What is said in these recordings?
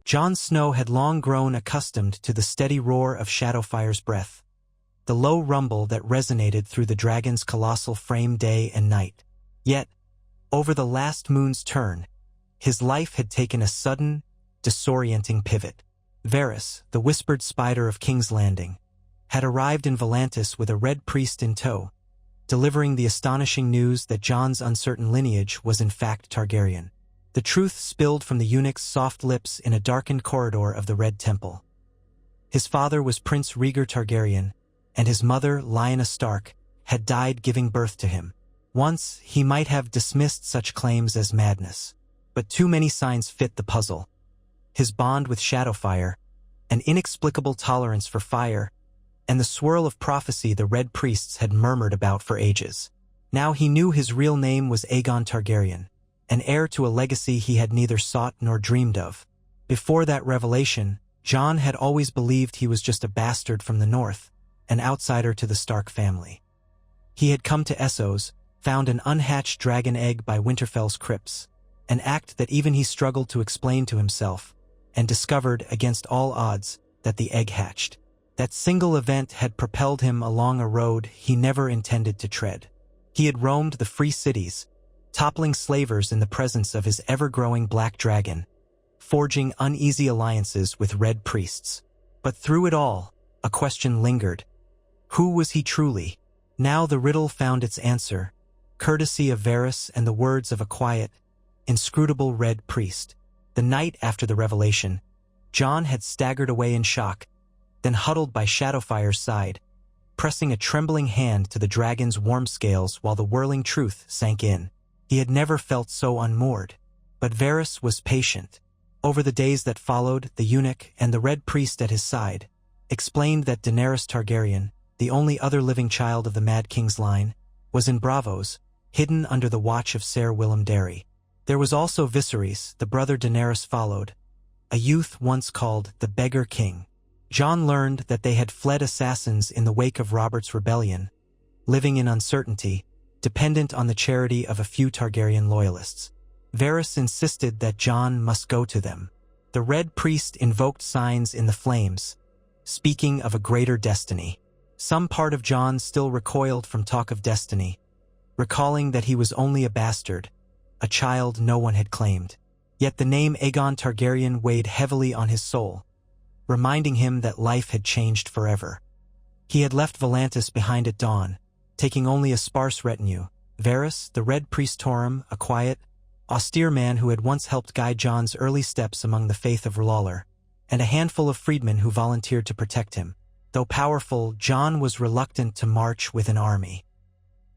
Jon Snow had long grown accustomed to the steady roar of Shadowfire's breath, the low rumble that resonated through the dragon's colossal frame day and night. Yet, over the last moon's turn, his life had taken a sudden, disorienting pivot. Varys, the whispered spider of King's Landing, had arrived in Volantis with a red priest in tow, delivering the astonishing news that Jon's uncertain lineage was in fact Targaryen. The truth spilled from the eunuch's soft lips in a darkened corridor of the Red Temple. His father was Prince Rhaegar Targaryen, and his mother, Lyanna Stark, had died giving birth to him. Once, he might have dismissed such claims as madness, but too many signs fit the puzzle. His bond with Shadowfire, an inexplicable tolerance for fire, and the swirl of prophecy the Red Priests had murmured about for ages. Now he knew his real name was Aegon Targaryen, an heir to a legacy he had neither sought nor dreamed of. Before that revelation, Jon had always believed he was just a bastard from the north, an outsider to the Stark family. He had come to Essos, found an unhatched dragon egg by Winterfell's crypts, an act that even he struggled to explain to himself, and discovered, against all odds, that the egg hatched. That single event had propelled him along a road he never intended to tread. He had roamed the free cities, toppling slavers in the presence of his ever-growing black dragon, forging uneasy alliances with red priests. But through it all, a question lingered. Who was he truly? Now the riddle found its answer, courtesy of Varys and the words of a quiet, inscrutable red priest. The night after the revelation, Jon had staggered away in shock, then huddled by Shadowfire's side, pressing a trembling hand to the dragon's warm scales while the whirling truth sank in. He had never felt so unmoored. But Varys was patient. Over the days that followed, the eunuch and the red priest at his side explained that Daenerys Targaryen, the only other living child of the Mad King's line, was in Braavos, hidden under the watch of Ser Willem Darry. There was also Viserys, the brother Daenerys followed, a youth once called the Beggar King. Jon learned that they had fled assassins in the wake of Robert's rebellion, living in uncertainty, dependent on the charity of a few Targaryen loyalists. Varys insisted that Jon must go to them. The Red Priest invoked signs in the flames, speaking of a greater destiny. Some part of Jon still recoiled from talk of destiny, recalling that he was only a bastard, a child no one had claimed. Yet the name Aegon Targaryen weighed heavily on his soul, reminding him that life had changed forever. He had left Volantis behind at dawn, taking only a sparse retinue. Varys, the Red Priest Torm, a quiet, austere man who had once helped guide Jon's early steps among the faith of R'hllor, and a handful of freedmen who volunteered to protect him. Though powerful, Jon was reluctant to march with an army.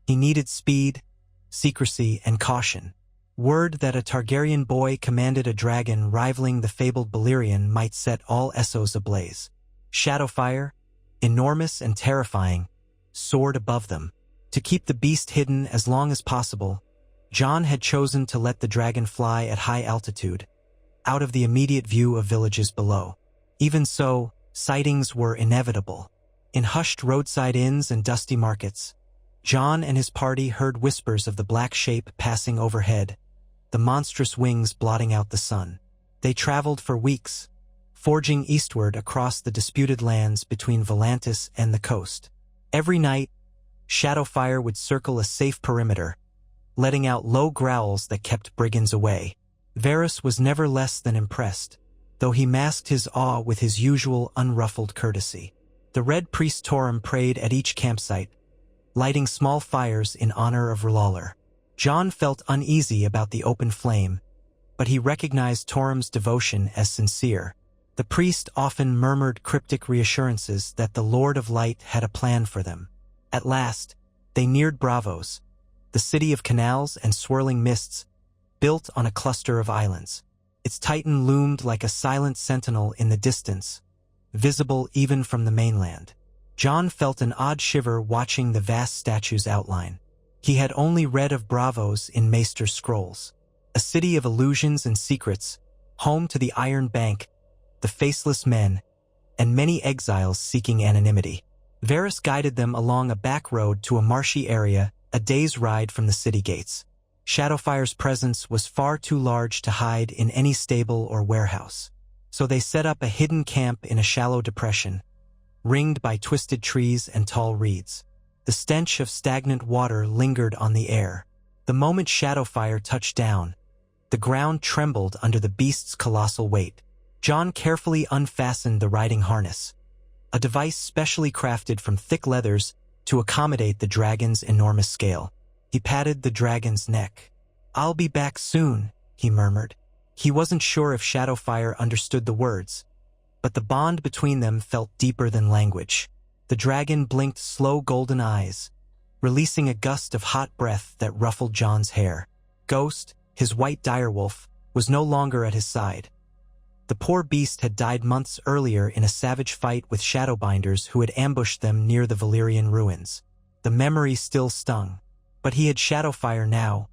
He needed speed, secrecy, and caution. Word that a Targaryen boy commanded a dragon rivaling the fabled Balerion might set all Essos ablaze. Shadowfire, enormous and terrifying, soared above them. To keep the beast hidden as long as possible, Jon had chosen to let the dragon fly at high altitude, out of the immediate view of villages below. Even so, sightings were inevitable. In hushed roadside inns and dusty markets, Jon and his party heard whispers of the black shape passing overhead, the monstrous wings blotting out the sun. They traveled for weeks, forging eastward across the disputed lands between Volantis and the coast. Every night, Shadowfire would circle a safe perimeter, letting out low growls that kept brigands away. Varys was never less than impressed, though he masked his awe with his usual unruffled courtesy. The Red Priest Torm prayed at each campsite, lighting small fires in honor of R'hllor. Jon felt uneasy about the open flame, but he recognized Torm's devotion as sincere. The priest often murmured cryptic reassurances that the Lord of Light had a plan for them. At last, they neared Braavos, the city of canals and swirling mists, built on a cluster of islands. Its titan loomed like a silent sentinel in the distance, visible even from the mainland. Jon felt an odd shiver watching the vast statue's outline. He had only read of Braavos in Maester's scrolls, a city of illusions and secrets, home to the Iron Bank, the Faceless Men, and many exiles seeking anonymity. Varys guided them along a back road to a marshy area, a day's ride from the city gates. Shadowfire's presence was far too large to hide in any stable or warehouse. So they set up a hidden camp in a shallow depression, ringed by twisted trees and tall reeds. The stench of stagnant water lingered on the air. The moment Shadowfire touched down, the ground trembled under the beast's colossal weight. Jon carefully unfastened the riding harness, a device specially crafted from thick leathers to accommodate the dragon's enormous scale. He patted the dragon's neck. "I'll be back soon," he murmured. He wasn't sure if Shadowfire understood the words, but the bond between them felt deeper than language. The dragon blinked slow golden eyes, releasing a gust of hot breath that ruffled Jon's hair. Ghost, his white direwolf, was no longer at his side. The poor beast had died months earlier in a savage fight with Shadowbinders who had ambushed them near the Valyrian ruins. The memory still stung, but he had Shadowfire now,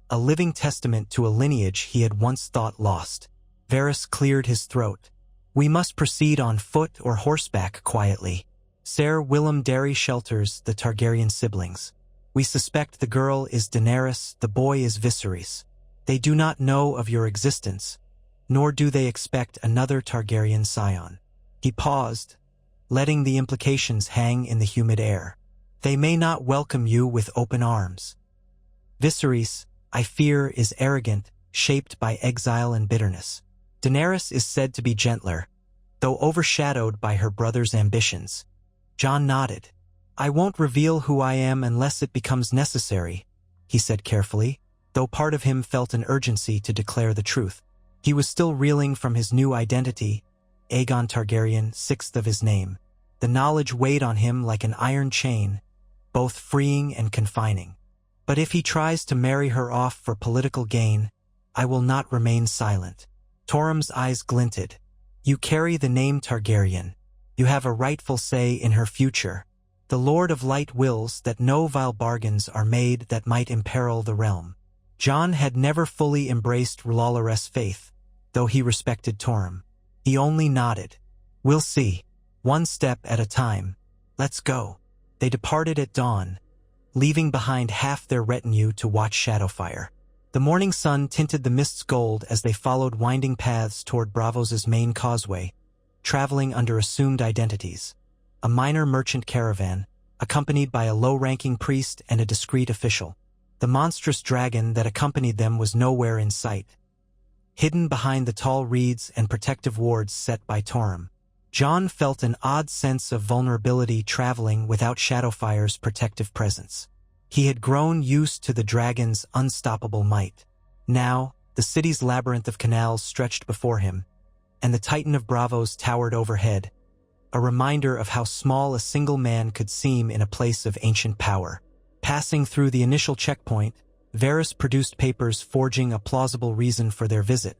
a living testament to a lineage he had once thought lost. Varys cleared his throat. "We must proceed on foot or horseback quietly. Ser Willem Darry shelters the Targaryen siblings. We suspect the girl is Daenerys, the boy is Viserys. They do not know of your existence, nor do they expect another Targaryen scion." He paused, letting the implications hang in the humid air. "They may not welcome you with open arms. Viserys, I fear, is arrogant, shaped by exile and bitterness. Daenerys is said to be gentler, though overshadowed by her brother's ambitions." Jon nodded. "I won't reveal who I am unless it becomes necessary," he said carefully, though part of him felt an urgency to declare the truth. He was still reeling from his new identity, Aegon Targaryen, sixth of his name. The knowledge weighed on him like an iron chain, both freeing and confining. "But if he tries to marry her off for political gain, I will not remain silent." Torm's eyes glinted. "You carry the name Targaryen. You have a rightful say in her future. The Lord of Light wills that no vile bargains are made that might imperil the realm." Jon had never fully embraced R'hlloreth's faith, though he respected Torm. He only nodded. "We'll see. One step at a time. Let's go." They departed at dawn, leaving behind half their retinue to watch Shadowfire. The morning sun tinted the mists gold as they followed winding paths toward Braavos' main causeway, traveling under assumed identities. A minor merchant caravan, accompanied by a low-ranking priest and a discreet official. The monstrous dragon that accompanied them was nowhere in sight, hidden behind the tall reeds and protective wards set by Torm. Jon felt an odd sense of vulnerability traveling without Shadowfire's protective presence. He had grown used to the dragon's unstoppable might. Now, the city's labyrinth of canals stretched before him, and the Titan of Braavos towered overhead, a reminder of how small a single man could seem in a place of ancient power. Passing through the initial checkpoint, Varys produced papers forging a plausible reason for their visit,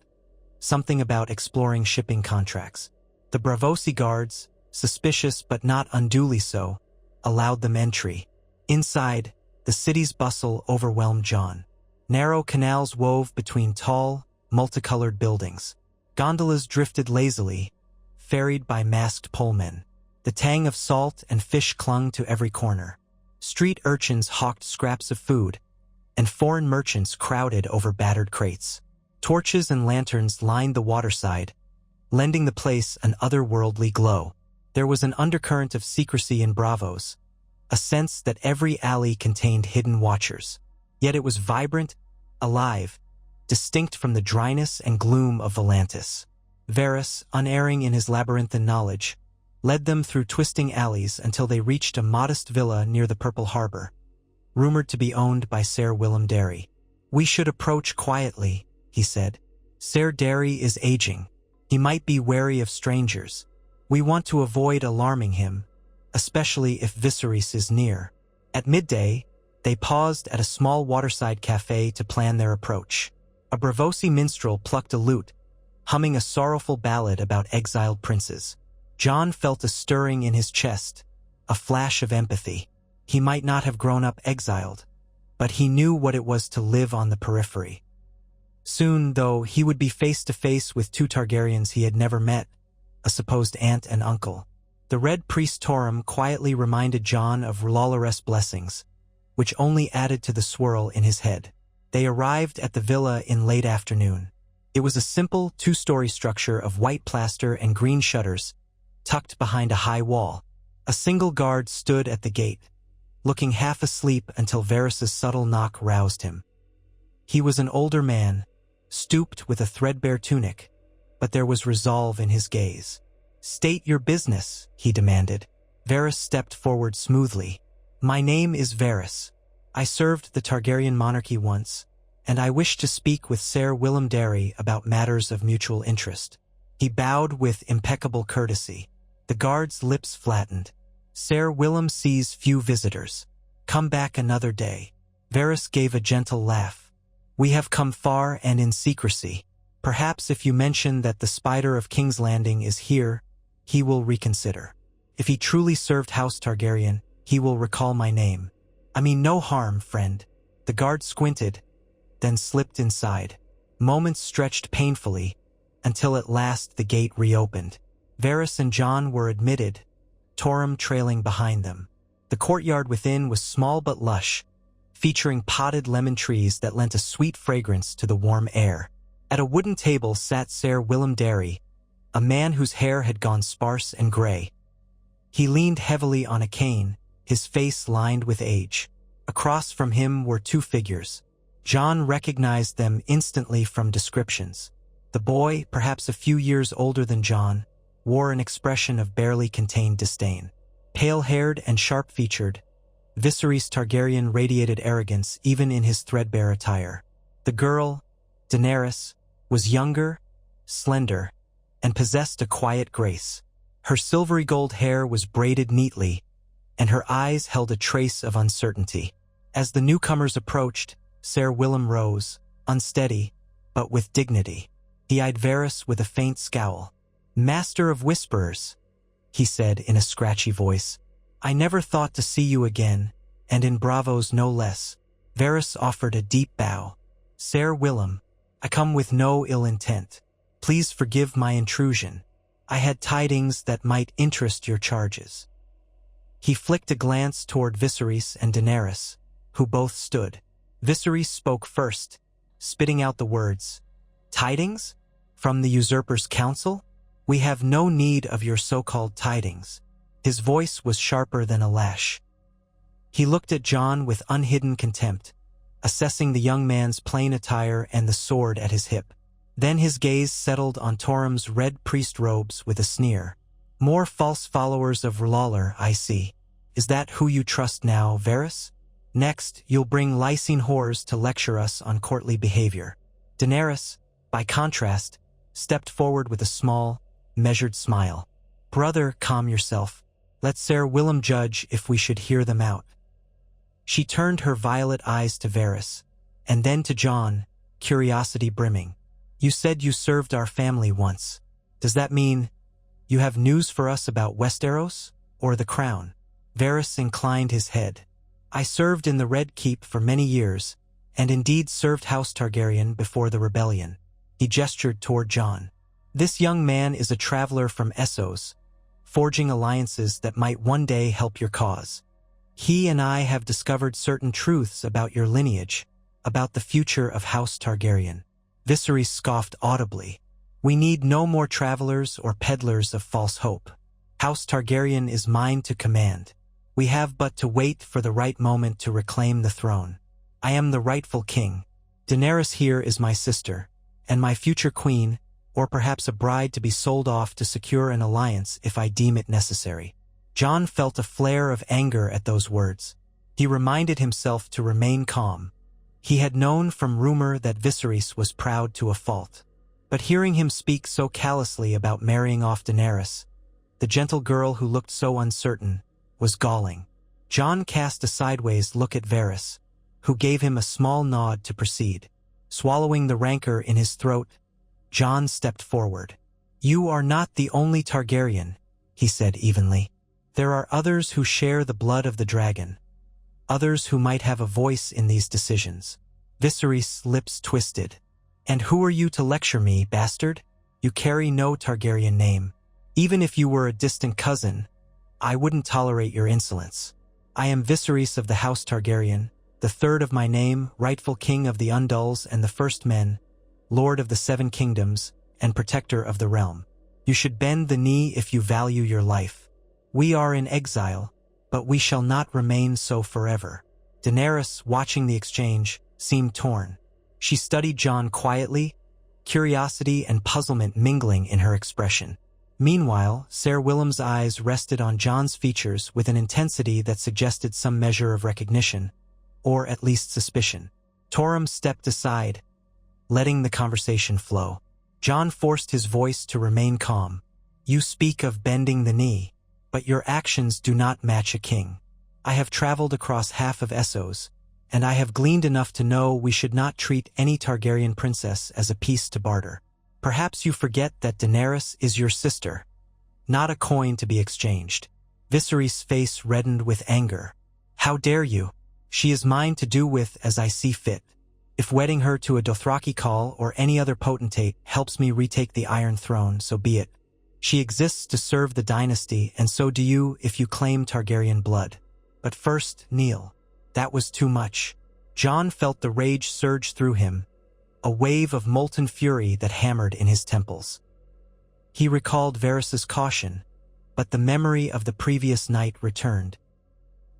something about exploring shipping contracts. The Braavosi guards, suspicious but not unduly so, allowed them entry. Inside, the city's bustle overwhelmed Jon. Narrow canals wove between tall, multicolored buildings. Gondolas drifted lazily, ferried by masked polemen. The tang of salt and fish clung to every corner. Street urchins hawked scraps of food, and foreign merchants crowded over battered crates. Torches and lanterns lined the waterside, lending the place an otherworldly glow. There was an undercurrent of secrecy in Braavos, a sense that every alley contained hidden watchers. Yet it was vibrant, alive, distinct from the dryness and gloom of Volantis. Varys, unerring in his labyrinthine knowledge, led them through twisting alleys until they reached a modest villa near the Purple Harbor, rumored to be owned by Ser Willem Darry. "We should approach quietly," he said. "Ser Darry is aging. He might be wary of strangers. We want to avoid alarming him, especially if Viserys is near." At midday, they paused at a small waterside cafe to plan their approach. A Braavosi minstrel plucked a lute, humming a sorrowful ballad about exiled princes. Jon felt a stirring in his chest, a flash of empathy. He might not have grown up exiled, but he knew what it was to live on the periphery. Soon, though, he would be face to face with two Targaryens he had never met, a supposed aunt and uncle. The Red Priest Torm quietly reminded Jon of R'hlloreth's blessings, which only added to the swirl in his head. They arrived at the villa in late afternoon. It was a simple two-story structure of white plaster and green shutters, tucked behind a high wall. A single guard stood at the gate, looking half asleep until Varys' subtle knock roused him. He was an older man, stooped with a threadbare tunic, but there was resolve in his gaze. "State your business," he demanded. Varys stepped forward smoothly. "My name is Varys. I served the Targaryen monarchy once, and I wish to speak with Ser Willem Darry about matters of mutual interest." He bowed with impeccable courtesy. The guard's lips flattened. "Ser Willem sees few visitors. Come back another day." Varys gave a gentle laugh. "We have come far and in secrecy. Perhaps if you mention that the Spider of King's Landing is here, he will reconsider. If he truly served House Targaryen, he will recall my name. I mean no harm, friend." The guard squinted, then slipped inside. Moments stretched painfully, until at last the gate reopened. Varys and Jon were admitted, Tormund trailing behind them. The courtyard within was small but lush, featuring potted lemon trees that lent a sweet fragrance to the warm air. At a wooden table sat Ser Willem Darry, a man whose hair had gone sparse and gray. He leaned heavily on a cane, his face lined with age. Across from him were two figures. Jon recognized them instantly from descriptions. The boy, perhaps a few years older than Jon, wore an expression of barely contained disdain. Pale-haired and sharp-featured, Viserys Targaryen radiated arrogance even in his threadbare attire. The girl, Daenerys, was younger, slender, and possessed a quiet grace. Her silvery gold hair was braided neatly, and her eyes held a trace of uncertainty. As the newcomers approached, Ser Willem rose, unsteady, but with dignity. He eyed Varys with a faint scowl. "Master of Whisperers," he said in a scratchy voice, "I never thought to see you again, and in Braavos no less." Varys offered a deep bow. "Ser Willem, I come with no ill intent. Please forgive my intrusion. I had tidings that might interest your charges." He flicked a glance toward Viserys and Daenerys, who both stood. Viserys spoke first, spitting out the words, "Tidings? From the usurper's council? We have no need of your so-called tidings." His voice was sharper than a lash. He looked at Jon with unhidden contempt, assessing the young man's plain attire and the sword at his hip. Then his gaze settled on Tormund's red priest robes with a sneer. "More false followers of R'hllor, I see. Is that who you trust now, Varys? Next, you'll bring Lysine whores to lecture us on courtly behavior." Daenerys, by contrast, stepped forward with a small, measured smile. "Brother, calm yourself. Let Ser Willem judge if we should hear them out." She turned her violet eyes to Varys, and then to Jon, curiosity brimming. "You said you served our family once. Does that mean you have news for us about Westeros, or the crown?" Varys inclined his head. "I served in the Red Keep for many years, and indeed served House Targaryen before the rebellion." He gestured toward Jon. "This young man is a traveler from Essos, forging alliances that might one day help your cause. He and I have discovered certain truths about your lineage, about the future of House Targaryen." Viserys scoffed audibly. "We need no more travelers or peddlers of false hope. House Targaryen is mine to command. We have but to wait for the right moment to reclaim the throne. I am the rightful king. Daenerys here is my sister, and my future queen, or perhaps a bride to be sold off to secure an alliance if I deem it necessary." Jon felt a flare of anger at those words. He reminded himself to remain calm. He had known from rumor that Viserys was proud to a fault. But hearing him speak so callously about marrying off Daenerys, the gentle girl who looked so uncertain, was galling. Jon cast a sideways look at Varys, who gave him a small nod to proceed. Swallowing the rancor in his throat, Jon stepped forward. "You are not the only Targaryen," he said evenly. "There are others who share the blood of the dragon, others who might have a voice in these decisions." Viserys' lips twisted. "And who are you to lecture me, bastard? You carry no Targaryen name. Even if you were a distant cousin, I wouldn't tolerate your insolence. I am Viserys of the House Targaryen, the third of my name, rightful king of the Undulls and the First Men, Lord of the Seven Kingdoms, and protector of the realm. You should bend the knee if you value your life. We are in exile, but we shall not remain so forever." Daenerys, watching the exchange, seemed torn. She studied Jon quietly, curiosity and puzzlement mingling in her expression. Meanwhile, Ser Willem's eyes rested on Jon's features with an intensity that suggested some measure of recognition, or at least suspicion. Tormund stepped aside, letting the conversation flow. Jon forced his voice to remain calm. "You speak of bending the knee, but your actions do not match a king. I have traveled across half of Essos, and I have gleaned enough to know we should not treat any Targaryen princess as a piece to barter. Perhaps you forget that Daenerys is your sister, not a coin to be exchanged." Viserys' face reddened with anger. "How dare you? She is mine to do with as I see fit. If wedding her to a Dothraki Khal or any other potentate helps me retake the Iron Throne, so be it. She exists to serve the dynasty, and so do you if you claim Targaryen blood. But first, kneel." That was too much. Jon felt the rage surge through him, a wave of molten fury that hammered in his temples. He recalled Varys' caution, but the memory of the previous night returned.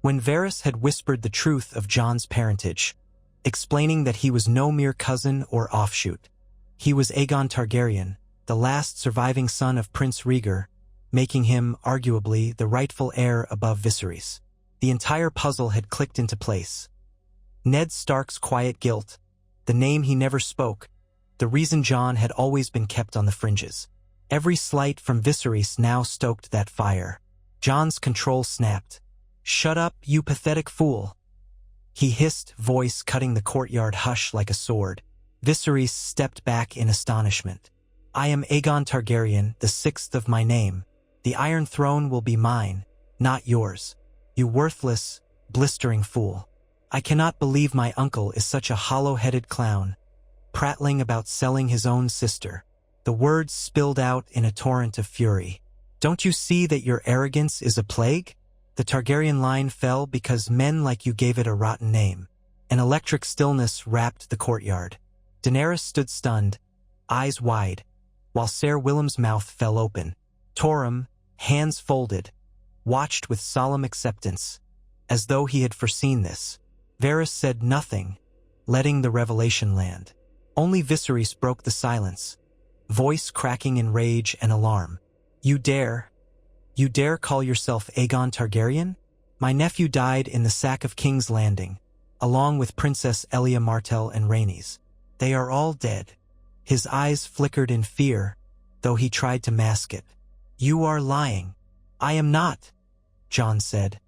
When Varys had whispered the truth of Jon's parentage, explaining that he was no mere cousin or offshoot. He was Aegon Targaryen, the last surviving son of Prince Rhaegar, making him, arguably, the rightful heir above Viserys. The entire puzzle had clicked into place. Ned Stark's quiet guilt, the name he never spoke, the reason Jon had always been kept on the fringes. Every slight from Viserys now stoked that fire. Jon's control snapped. "Shut up, you pathetic fool," he hissed, voice cutting the courtyard hush like a sword. Viserys stepped back in astonishment. "I am Aegon Targaryen, the sixth of my name. The Iron Throne will be mine, not yours. You worthless, blistering fool. I cannot believe my uncle is such a hollow-headed clown, prattling about selling his own sister." The words spilled out in a torrent of fury. "Don't you see that your arrogance is a plague? The Targaryen line fell because men like you gave it a rotten name." An electric stillness wrapped the courtyard. Daenerys stood stunned, eyes wide, while Ser Willem's mouth fell open. Tormund, hands folded, watched with solemn acceptance, as though he had foreseen this. Varys said nothing, letting the revelation land. Only Viserys broke the silence, voice cracking in rage and alarm. You dare call yourself Aegon Targaryen? My nephew died in the sack of King's Landing, along with Princess Elia Martell and Rhaenys. They are all dead." His eyes flickered in fear, though he tried to mask it. "You are lying." "I am not," Jon said,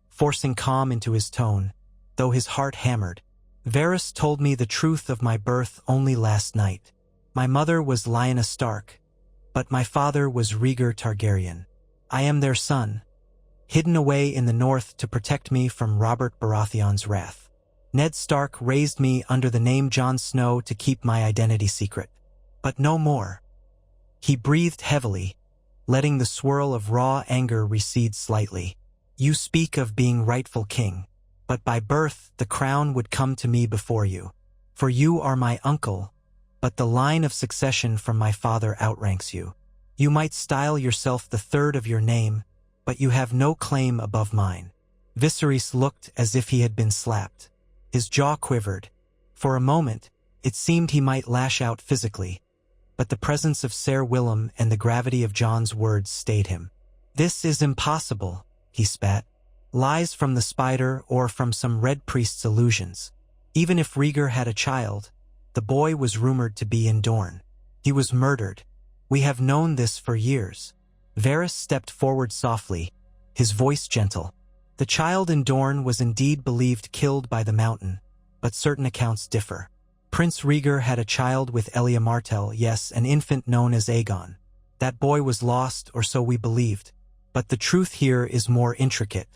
forcing calm into his tone, though his heart hammered. "Varys told me the truth of my birth only last night. My mother was Lyanna Stark, but my father was Rhaegar Targaryen. I am their son, hidden away in the north to protect me from Robert Baratheon's wrath. Ned Stark raised me under the name Jon Snow to keep my identity secret. But no more." He breathed heavily, letting the swirl of raw anger recede slightly. "You speak of being rightful king, but by birth the crown would come to me before you. For you are my uncle, but the line of succession from my father outranks you. You might style yourself the third of your name, but you have no claim above mine." Viserys looked as if he had been slapped. His jaw quivered. For a moment, it seemed he might lash out physically, but the presence of Ser Willem and the gravity of Jon's words stayed him. "This is impossible," he spat. "Lies from the spider or from some red priest's illusions. Even if Rhaegar had a child, the boy was rumored to be in Dorne. He was murdered. We have known this for years." Varys stepped forward softly, his voice gentle. "The child in Dorne was indeed believed killed by the mountain, but certain accounts differ. Prince Rhaegar had a child with Elia Martell, yes, an infant known as Aegon. That boy was lost, or so we believed. But the truth here is more intricate.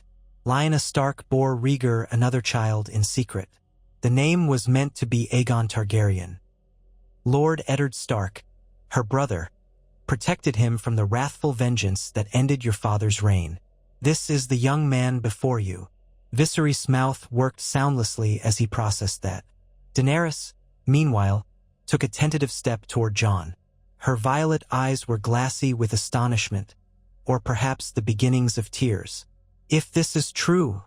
Lyanna Stark bore Rhaegar another child in secret. The name was meant to be Aegon Targaryen. Lord Eddard Stark, her brother, protected him from the wrathful vengeance that ended your father's reign. This is the young man before you." Viserys' mouth worked soundlessly as he processed that. Daenerys, meanwhile, took a tentative step toward Jon. Her violet eyes were glassy with astonishment, or perhaps the beginnings of tears. "If this is true,"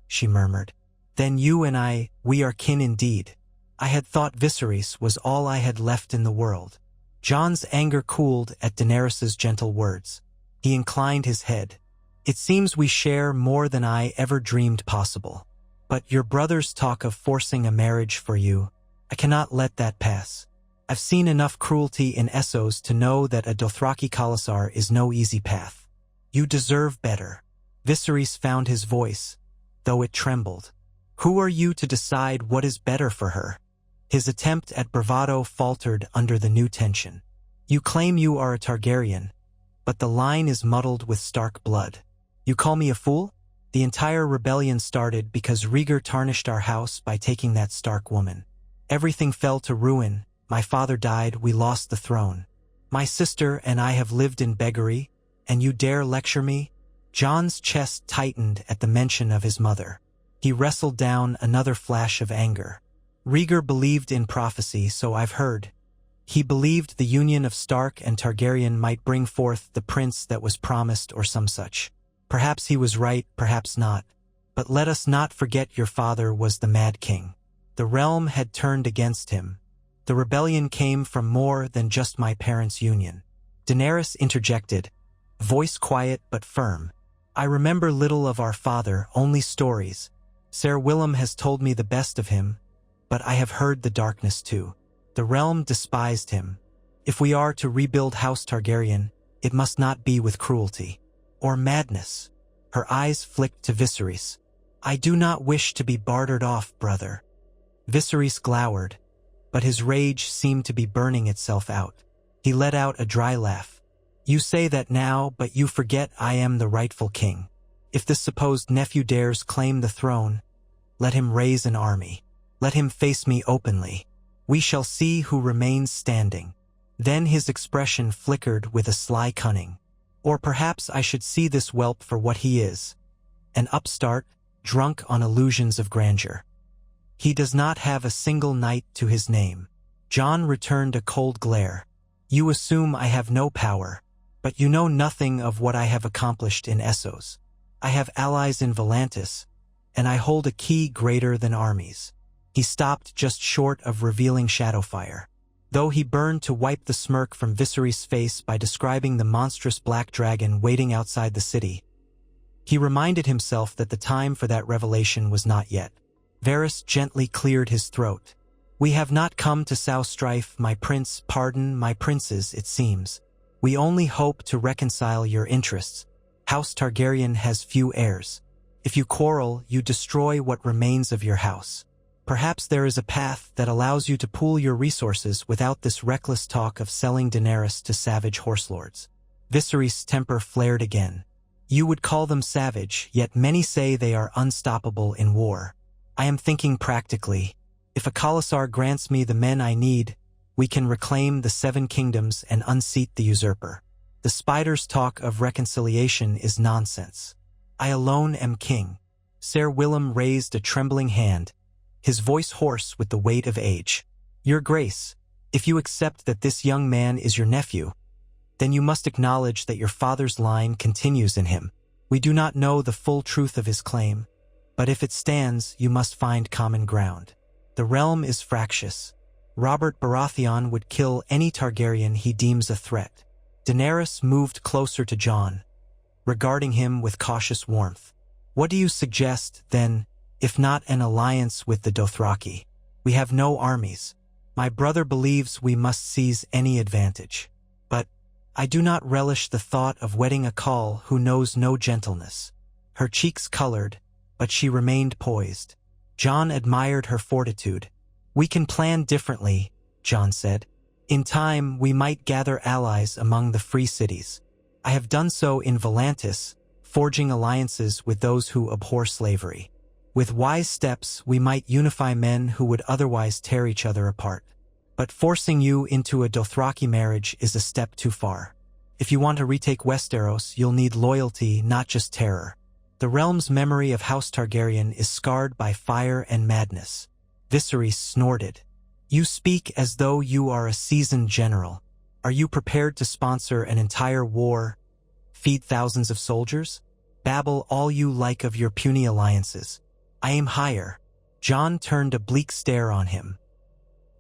she murmured, "then you and we are kin indeed. I had thought Viserys was all I had left in the world." Jon's anger cooled at Daenerys's gentle words. He inclined his head. "It seems we share more than I ever dreamed possible. But your brothers talk of forcing a marriage for you. I cannot let that pass. I've seen enough cruelty in Essos to know that a Dothraki Khalasar is no easy path. You deserve better." Viserys found his voice, though it trembled. "Who are you to decide what is better for her?" His attempt at bravado faltered under the new tension. "You claim you are a Targaryen, but the line is muddled with Stark blood. You call me a fool? The entire rebellion started because Rhaegar tarnished our house by taking that Stark woman. Everything fell to ruin. My father died, we lost the throne. My sister and I have lived in beggary, and you dare lecture me?" Jon's chest tightened at the mention of his mother. He wrestled down another flash of anger. "Rhaegar believed in prophecy, so I've heard. He believed the union of Stark and Targaryen might bring forth the prince that was promised or some such. Perhaps he was right, perhaps not. But let us not forget your father was the Mad King. The realm had turned against him. The rebellion came from more than just my parents' union." Daenerys interjected, voice quiet but firm. "I remember little of our father, only stories. Ser Willem has told me the best of him, but I have heard the darkness too. The realm despised him. If we are to rebuild House Targaryen, it must not be with cruelty. Or madness." Her eyes flicked to Viserys. "I do not wish to be bartered off, brother." Viserys glowered, but his rage seemed to be burning itself out. He let out a dry laugh. "You say that now, but you forget I am the rightful king. If this supposed nephew dares claim the throne, let him raise an army. Let him face me openly. We shall see who remains standing." Then his expression flickered with a sly cunning. "Or perhaps I should see this whelp for what he is, an upstart, drunk on illusions of grandeur. He does not have a single knight to his name." Jon returned a cold glare. "You assume I have no power, but you know nothing of what I have accomplished in Essos. I have allies in Volantis, and I hold a key greater than armies." He stopped just short of revealing Shadowfire. Though he burned to wipe the smirk from Viserys' face by describing the monstrous black dragon waiting outside the city, he reminded himself that the time for that revelation was not yet. Varys gently cleared his throat. "We have not come to sow strife, my prince, pardon, my princes, it seems. We only hope to reconcile your interests. House Targaryen has few heirs. If you quarrel, you destroy what remains of your house. Perhaps there is a path that allows you to pool your resources without this reckless talk of selling Daenerys to savage horselords." Viserys' temper flared again. "You would call them savage, yet many say they are unstoppable in war. I am thinking practically. If a Khalasar grants me the men I need, we can reclaim the 7 kingdoms and unseat the usurper. The spider's talk of reconciliation is nonsense. I alone am king." Ser Willem raised a trembling hand, his voice hoarse with the weight of age. "Your Grace, if you accept that this young man is your nephew, then you must acknowledge that your father's line continues in him. We do not know the full truth of his claim, but if it stands, you must find common ground. The realm is fractious. Robert Baratheon would kill any Targaryen he deems a threat." Daenerys moved closer to Jon, regarding him with cautious warmth. "What do you suggest, then, if not an alliance with the Dothraki? We have no armies. My brother believes we must seize any advantage. But I do not relish the thought of wedding a Khal who knows no gentleness." Her cheeks colored, but she remained poised. Jon admired her fortitude. "We can plan differently," Jon said. "In time, we might gather allies among the free cities. I have done so in Volantis, forging alliances with those who abhor slavery. With wise steps, we might unify men who would otherwise tear each other apart. But forcing you into a Dothraki marriage is a step too far. If you want to retake Westeros, you'll need loyalty, not just terror. The realm's memory of House Targaryen is scarred by fire and madness." Viserys snorted. You speak as though you are a seasoned general. Are you prepared to sponsor an entire war, feed thousands of soldiers? Babble all you like of your puny alliances. I aim higher. Jon turned a bleak stare on him.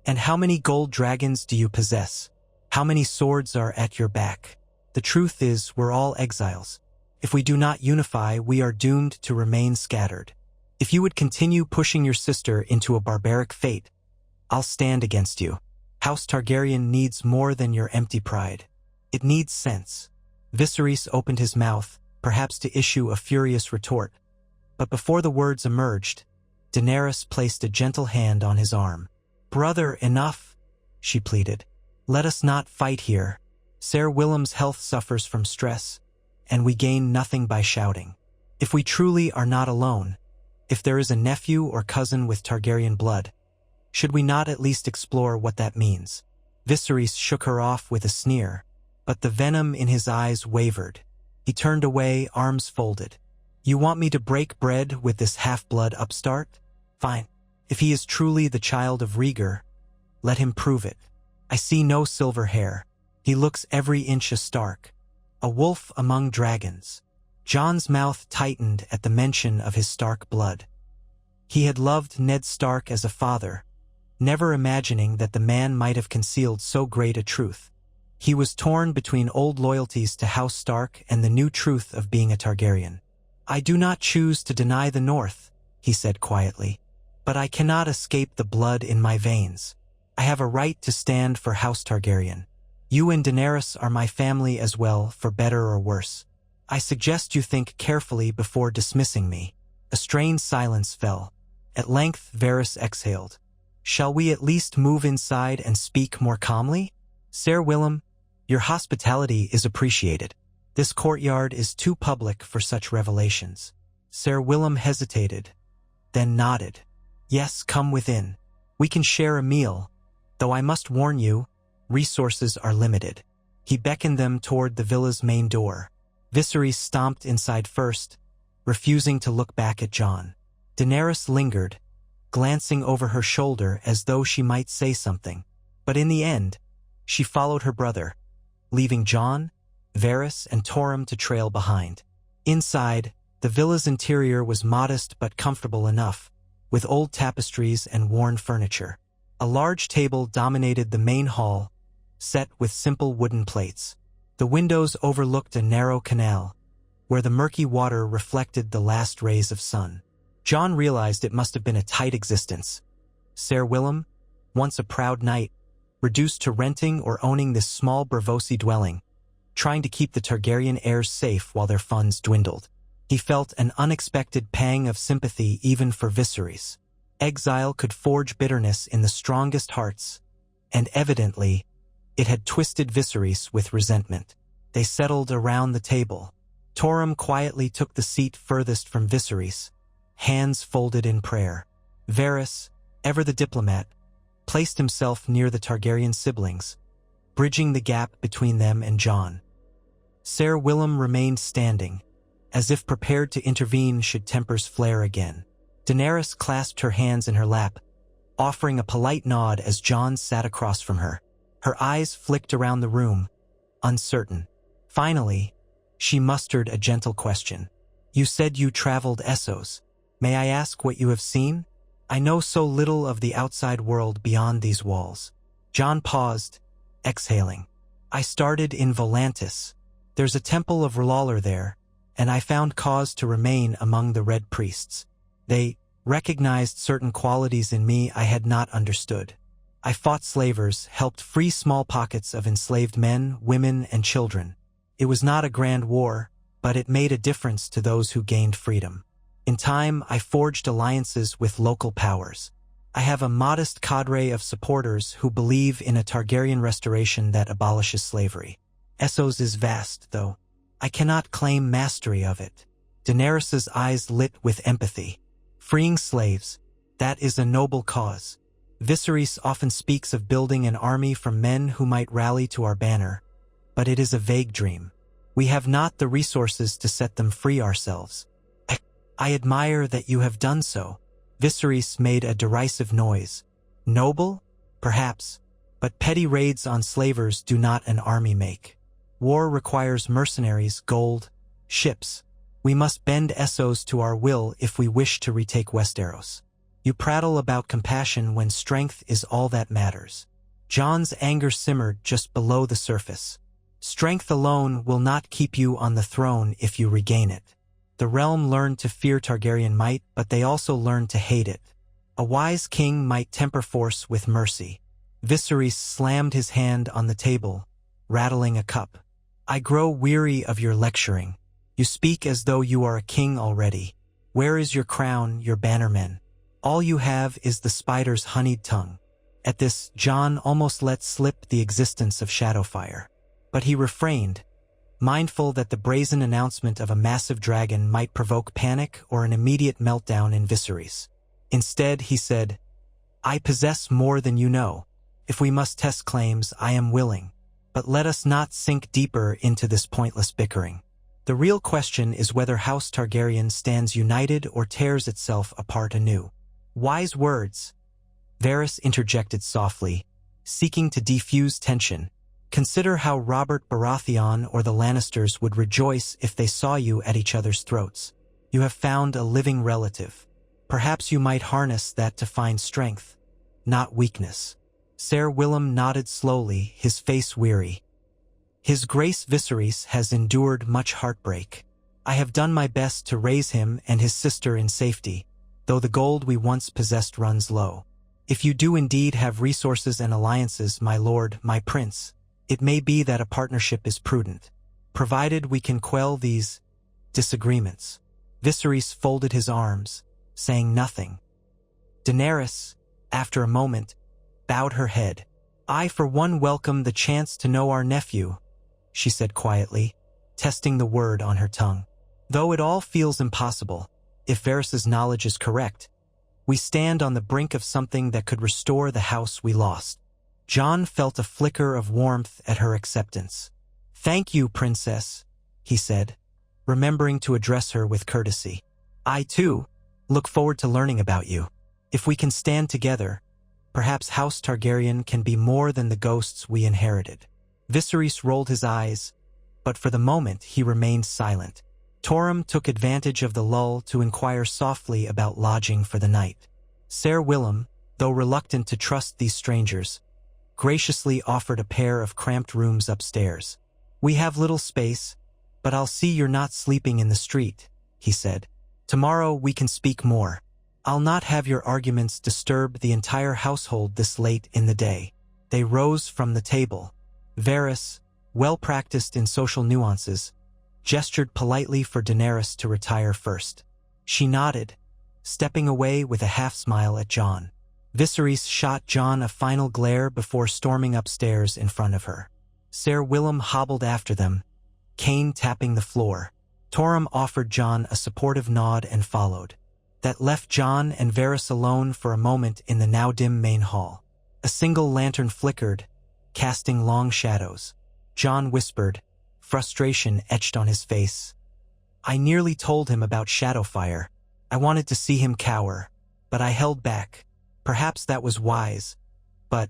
And how many gold dragons do you possess? How many swords are at your back? The truth is, we're all exiles. If we do not unify, we are doomed to remain scattered. If you would continue pushing your sister into a barbaric fate, I'll stand against you. House Targaryen needs more than your empty pride. It needs sense. Viserys opened his mouth, perhaps to issue a furious retort. But before the words emerged, Daenerys placed a gentle hand on his arm. "Brother, enough," she pleaded. "Let us not fight here. Ser Willem's health suffers from stress, and we gain nothing by shouting. If we truly are not alone, if there is a nephew or cousin with Targaryen blood, should we not at least explore what that means?" Viserys shook her off with a sneer, but the venom in his eyes wavered. He turned away, arms folded. "You want me to break bread with this half-blood upstart? Fine. If he is truly the child of Rhaegar, let him prove it. I see no silver hair. He looks every inch a Stark. A wolf among dragons." Jon's mouth tightened at the mention of his Stark blood. He had loved Ned Stark as a father, never imagining that the man might have concealed so great a truth. He was torn between old loyalties to House Stark and the new truth of being a Targaryen. "I do not choose to deny the North," he said quietly, "but I cannot escape the blood in my veins. I have a right to stand for House Targaryen. You and Daenerys are my family as well, for better or worse. I suggest you think carefully before dismissing me." A strained silence fell. At length Varys exhaled. "Shall we at least move inside and speak more calmly? Ser Willem, your hospitality is appreciated. This courtyard is too public for such revelations." Ser Willem hesitated, then nodded. "Yes, come within. We can share a meal, though I must warn you, resources are limited." He beckoned them toward the villa's main door. Viserys stomped inside first, refusing to look back at Jon. Daenerys lingered, glancing over her shoulder as though she might say something. But in the end, she followed her brother, leaving Jon, Varys, and Tormund to trail behind. Inside, the villa's interior was modest but comfortable enough, with old tapestries and worn furniture. A large table dominated the main hall, set with simple wooden plates. The windows overlooked a narrow canal, where the murky water reflected the last rays of sun. Jon realized it must have been a tight existence. Ser Willem, once a proud knight, reduced to renting or owning this small Braavosi dwelling, trying to keep the Targaryen heirs safe while their funds dwindled. He felt an unexpected pang of sympathy even for Viserys. Exile could forge bitterness in the strongest hearts, and evidently, it had twisted Viserys with resentment. They settled around the table. Tormund quietly took the seat furthest from Viserys, hands folded in prayer. Varys, ever the diplomat, placed himself near the Targaryen siblings, bridging the gap between them and Jon. Ser Willem remained standing, as if prepared to intervene should tempers flare again. Daenerys clasped her hands in her lap, offering a polite nod as Jon sat across from her. Her eyes flicked around the room, uncertain. Finally, she mustered a gentle question. "You said you traveled Essos. May I ask what you have seen? I know so little of the outside world beyond these walls." Jon paused, exhaling. "I started in Volantis. There's a temple of R'hllor there, and I found cause to remain among the Red Priests. They recognized certain qualities in me I had not understood. I fought slavers, helped free small pockets of enslaved men, women, and children. It was not a grand war, but it made a difference to those who gained freedom. In time, I forged alliances with local powers. I have a modest cadre of supporters who believe in a Targaryen restoration that abolishes slavery. Essos is vast, though. I cannot claim mastery of it." Daenerys' eyes lit with empathy. "Freeing slaves, that is a noble cause. Viserys often speaks of building an army from men who might rally to our banner, but it is a vague dream. We have not the resources to set them free ourselves." I admire that you have done so." Viserys made a derisive noise. "Noble? Perhaps, but petty raids on slavers do not an army make. War requires mercenaries, gold, ships. We must bend Essos to our will if we wish to retake Westeros. You prattle about compassion when strength is all that matters. Jon's anger simmered just below the surface. Strength alone will not keep you on the throne if you regain it. The realm learned to fear Targaryen might, but they also learned to hate it. A wise king might temper force with mercy. Viserys slammed his hand on the table, rattling a cup. I grow weary of your lecturing. You speak as though you are a king already. Where is your crown, your bannermen? All you have is the spider's honeyed tongue. At this, Jon almost let slip the existence of Shadowfire. But he refrained, mindful that the brazen announcement of a massive dragon might provoke panic or an immediate meltdown in Viserys. Instead, he said, I possess more than you know. If we must test claims, I am willing. But let us not sink deeper into this pointless bickering. The real question is whether House Targaryen stands united or tears itself apart anew. Wise words, Varys interjected softly, seeking to defuse tension. Consider how Robert Baratheon or the Lannisters would rejoice if they saw you at each other's throats. You have found a living relative. Perhaps you might harness that to find strength, not weakness. Ser Willem nodded slowly, his face weary. His Grace Viserys has endured much heartbreak. I have done my best to raise him and his sister in safety, though the gold we once possessed runs low. If you do indeed have resources and alliances, my lord, my prince, it may be that a partnership is prudent, provided we can quell these disagreements. Viserys folded his arms, saying nothing. Daenerys, after a moment, bowed her head. I for one welcome the chance to know our nephew, she said quietly, testing the word on her tongue. Though it all feels impossible, if Varys' knowledge is correct, we stand on the brink of something that could restore the house we lost. Jon felt a flicker of warmth at her acceptance. Thank you, princess, he said, remembering to address her with courtesy. I, too, look forward to learning about you. If we can stand together, perhaps House Targaryen can be more than the ghosts we inherited. Viserys rolled his eyes, but for the moment he remained silent. Tormund took advantage of the lull to inquire softly about lodging for the night. Ser Willem, though reluctant to trust these strangers, graciously offered a pair of cramped rooms upstairs. We have little space, but I'll see you're not sleeping in the street, he said. Tomorrow we can speak more. I'll not have your arguments disturb the entire household this late in the day. They rose from the table. Varys, well practiced in social nuances, gestured politely for Daenerys to retire first. She nodded, stepping away with a half-smile at Jon. Viserys shot Jon a final glare before storming upstairs in front of her. Ser Willem hobbled after them, cane tapping the floor. Tormund offered Jon a supportive nod and followed. That left Jon and Varys alone for a moment in the now-dim main hall. A single lantern flickered, casting long shadows. Jon whispered, frustration etched on his face. I nearly told him about Shadowfire. I wanted to see him cower, but I held back. Perhaps that was wise, but,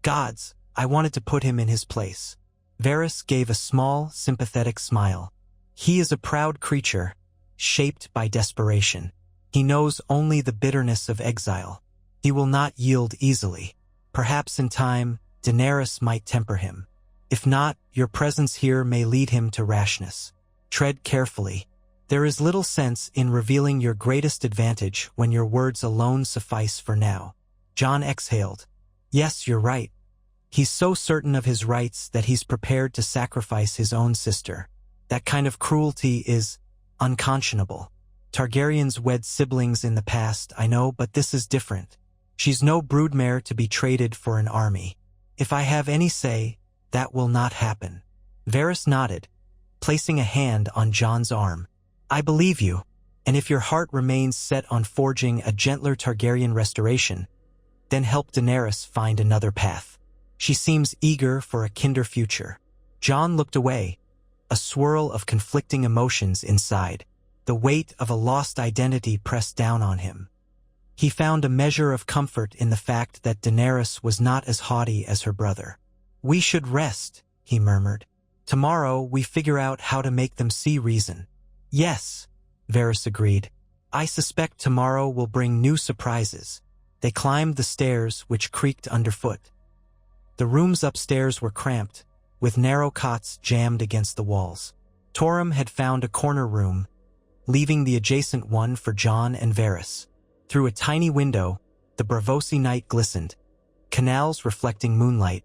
gods, I wanted to put him in his place. Varys gave a small, sympathetic smile. He is a proud creature, shaped by desperation. He knows only the bitterness of exile. He will not yield easily. Perhaps in time, Daenerys might temper him. If not, your presence here may lead him to rashness. Tread carefully. There is little sense in revealing your greatest advantage when your words alone suffice for now. Jon exhaled. Yes, you're right. He's so certain of his rights that he's prepared to sacrifice his own sister. That kind of cruelty is unconscionable. Targaryens wed siblings in the past, I know, but this is different. She's no broodmare to be traded for an army. If I have any say, that will not happen. Varys nodded, placing a hand on Jon's arm. I believe you, and if your heart remains set on forging a gentler Targaryen restoration, then help Daenerys find another path. She seems eager for a kinder future. Jon looked away, a swirl of conflicting emotions inside. The weight of a lost identity pressed down on him. He found a measure of comfort in the fact that Daenerys was not as haughty as her brother. "We should rest," he murmured. "Tomorrow we figure out how to make them see reason." "Yes," Varys agreed. "I suspect tomorrow will bring new surprises." They climbed the stairs, which creaked underfoot. The rooms upstairs were cramped, with narrow cots jammed against the walls. Tormund had found a corner room, leaving the adjacent one for Jon and Varys. Through a tiny window, the Braavosi night glistened, canals reflecting moonlight,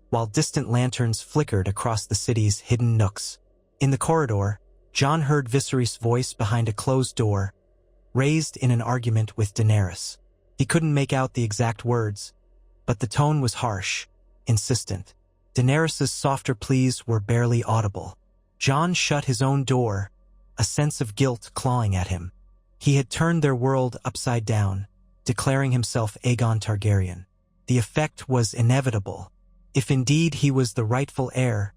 while distant lanterns flickered across the city's hidden nooks. In the corridor, Jon heard Viserys' voice behind a closed door, raised in an argument with Daenerys. He couldn't make out the exact words, but the tone was harsh, insistent. Daenerys' softer pleas were barely audible. Jon shut his own door, a sense of guilt clawing at him. He had turned their world upside down, declaring himself Aegon Targaryen. The effect was inevitable. If indeed he was the rightful heir,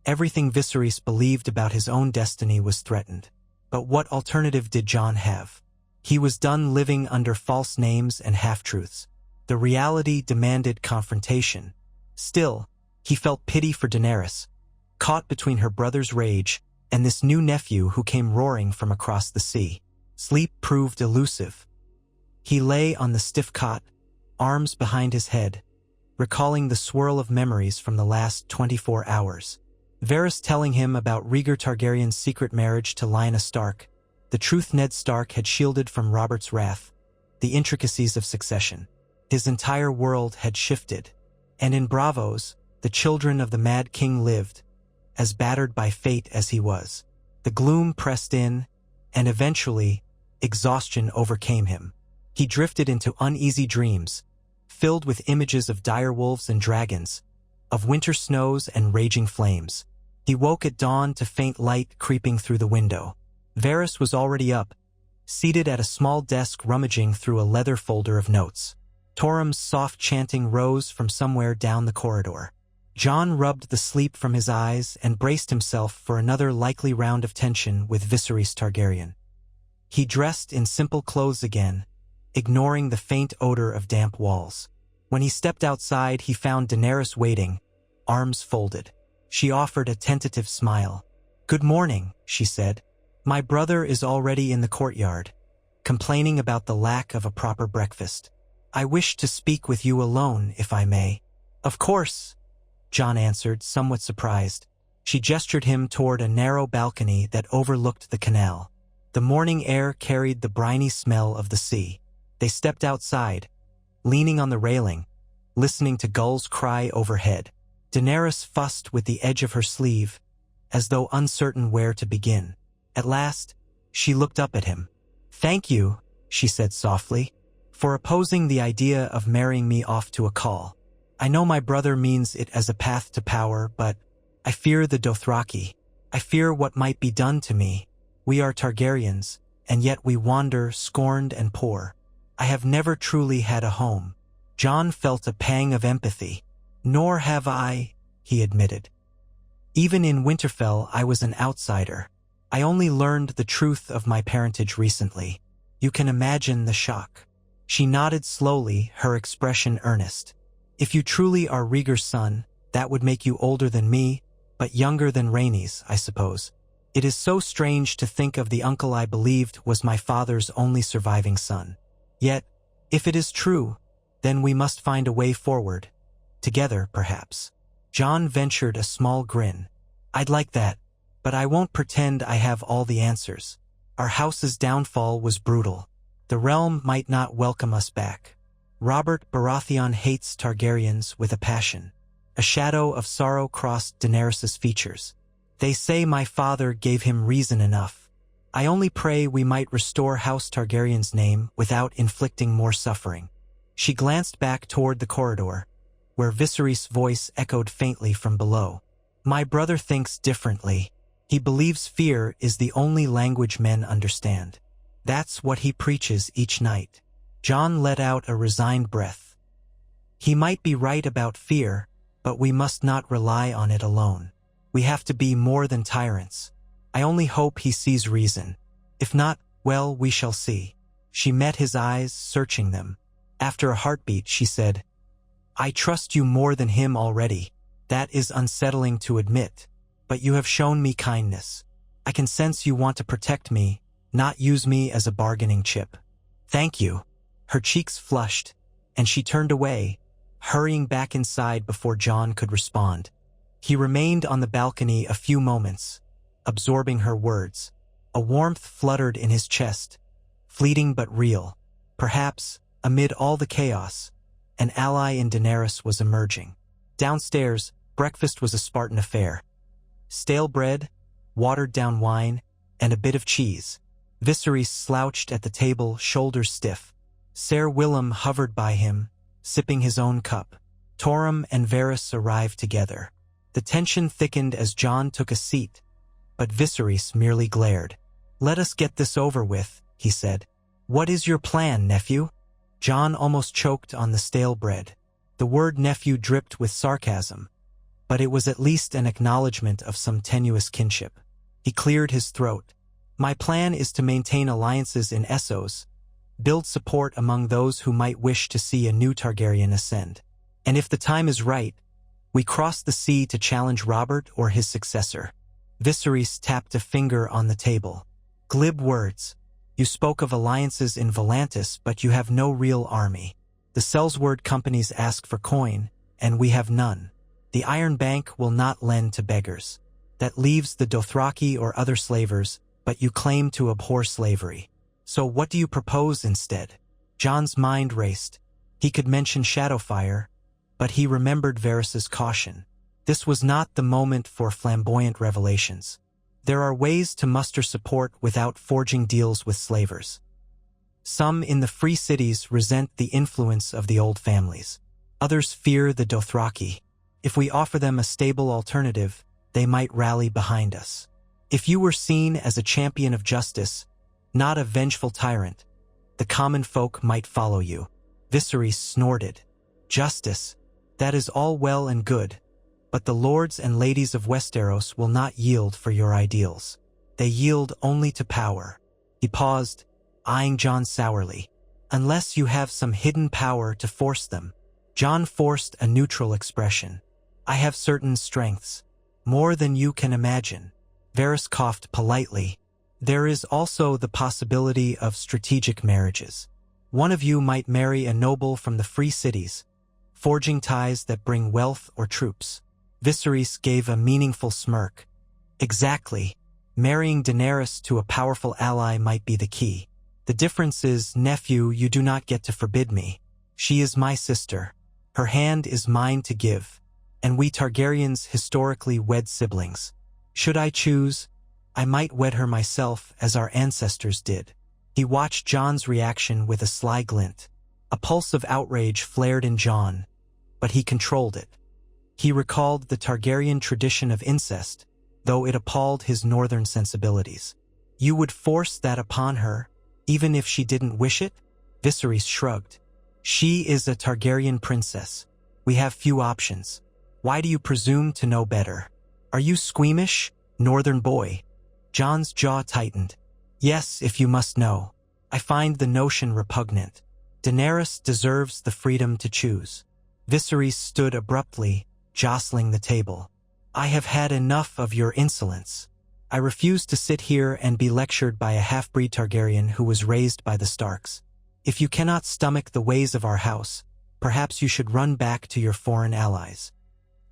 everything Viserys believed about his own destiny was threatened. But what alternative did Jon have? He was done living under false names and half-truths. The reality demanded confrontation. Still, he felt pity for Daenerys, caught between her brother's rage and this new nephew who came roaring from across the sea. Sleep proved elusive. He lay on the stiff cot, arms behind his head, recalling the swirl of memories from the last 24 hours. Varys telling him about Rhaegar Targaryen's secret marriage to Lyanna Stark, the truth Ned Stark had shielded from Robert's wrath, the intricacies of succession. His entire world had shifted, and in Braavos, the children of the Mad King lived, as battered by fate as he was. The gloom pressed in, and eventually, exhaustion overcame him. He drifted into uneasy dreams, filled with images of direwolves and dragons, of winter snows and raging flames. He woke at dawn to faint light creeping through the window. Varys was already up, seated at a small desk rummaging through a leather folder of notes. Tormund's soft chanting rose from somewhere down the corridor. Jon rubbed the sleep from his eyes and braced himself for another likely round of tension with Viserys Targaryen. He dressed in simple clothes again, ignoring the faint odor of damp walls. When he stepped outside, he found Daenerys waiting, arms folded. She offered a tentative smile. "Good morning," she said. "My brother is already in the courtyard, complaining about the lack of a proper breakfast. I wish to speak with you alone, if I may." "Of course," Jon answered, somewhat surprised. She gestured him toward a narrow balcony that overlooked the canal. The morning air carried the briny smell of the sea. They stepped outside, leaning on the railing, listening to gulls cry overhead. Daenerys fussed with the edge of her sleeve, as though uncertain where to begin. At last, she looked up at him. "Thank you," she said softly, "for opposing the idea of marrying me off to a call. I know my brother means it as a path to power, but I fear the Dothraki. I fear what might be done to me. We are Targaryens, and yet we wander scorned and poor. I have never truly had a home." Jon felt a pang of empathy. "Nor have I," he admitted. "Even in Winterfell, I was an outsider. I only learned the truth of my parentage recently. You can imagine the shock." She nodded slowly, her expression earnest. "If you truly are Rhaegar's son, that would make you older than me, but younger than Rhaenys, I suppose. It is so strange to think of the uncle I believed was my father's only surviving son. Yet, if it is true, then we must find a way forward. Together, perhaps." Jon ventured a small grin. "I'd like that, but I won't pretend I have all the answers. Our house's downfall was brutal. The realm might not welcome us back. Robert Baratheon hates Targaryens with a passion." A shadow of sorrow crossed Daenerys' features. "They say my father gave him reason enough. I only pray we might restore House Targaryen's name without inflicting more suffering." She glanced back toward the corridor, where Viserys' voice echoed faintly from below. "My brother thinks differently. He believes fear is the only language men understand. That's what he preaches each night." Jon let out a resigned breath. "He might be right about fear, but we must not rely on it alone. We have to be more than tyrants. I only hope he sees reason. If not, well, we shall see." She met his eyes, searching them. After a heartbeat, she said, "I trust you more than him already. That is unsettling to admit, but you have shown me kindness. I can sense you want to protect me, not use me as a bargaining chip." "Thank you." Her cheeks flushed, and she turned away, hurrying back inside before Jon could respond. He remained on the balcony a few moments, absorbing her words. A warmth fluttered in his chest, fleeting but real. Perhaps, amid all the chaos, an ally in Daenerys was emerging. Downstairs, breakfast was a Spartan affair. Stale bread, watered-down wine, and a bit of cheese. Viserys slouched at the table, shoulders stiff. Ser Willem hovered by him, sipping his own cup. Tormund and Varys arrived together. The tension thickened as Jon took a seat, but Viserys merely glared. "Let us get this over with," he said. "What is your plan, nephew?" Jon almost choked on the stale bread. The word nephew dripped with sarcasm, but it was at least an acknowledgement of some tenuous kinship. He cleared his throat. "My plan is to maintain alliances in Essos, build support among those who might wish to see a new Targaryen ascend. And if the time is right, we cross the sea to challenge Robert or his successor." Viserys tapped a finger on the table. "Glib words. You spoke of alliances in Volantis, but you have no real army. The Sellsword companies ask for coin, and we have none. The Iron Bank will not lend to beggars. That leaves the Dothraki or other slavers, but you claim to abhor slavery. So what do you propose instead?" Jon's mind raced. He could mention Shadowfire, but he remembered Varys's caution. This was not the moment for flamboyant revelations. There are ways to muster support without forging deals with slavers. Some in the free cities resent the influence of the old families. Others fear the Dothraki. If we offer them a stable alternative, they might rally behind us. If you were seen as a champion of justice, not a vengeful tyrant, the common folk might follow you. Viserys snorted. "Justice, that is all well and good, but the lords and ladies of Westeros will not yield for your ideals. They yield only to power." He paused, eyeing Jon sourly. "Unless you have some hidden power to force them." Jon forced a neutral expression. "I have certain strengths, more than you can imagine." Varys coughed politely. "There is also the possibility of strategic marriages. One of you might marry a noble from the free cities, forging ties that bring wealth or troops." Viserys gave a meaningful smirk. "Exactly. Marrying Daenerys to a powerful ally might be the key. The difference is, nephew, you do not get to forbid me. She is my sister. Her hand is mine to give, and we Targaryens historically wed siblings. Should I choose, I might wed her myself as our ancestors did." He watched Jon's reaction with a sly glint. A pulse of outrage flared in Jon, but he controlled it. He recalled the Targaryen tradition of incest, though it appalled his northern sensibilities. "You would force that upon her, even if she didn't wish it?" Viserys shrugged. "She is a Targaryen princess. We have few options. Why do you presume to know better? Are you squeamish, northern boy?" Jon's jaw tightened. "Yes, if you must know. I find the notion repugnant. Daenerys deserves the freedom to choose." Viserys stood abruptly, jostling the table. "I have had enough of your insolence. I refuse to sit here and be lectured by a half-breed Targaryen who was raised by the Starks. If you cannot stomach the ways of our house, perhaps you should run back to your foreign allies."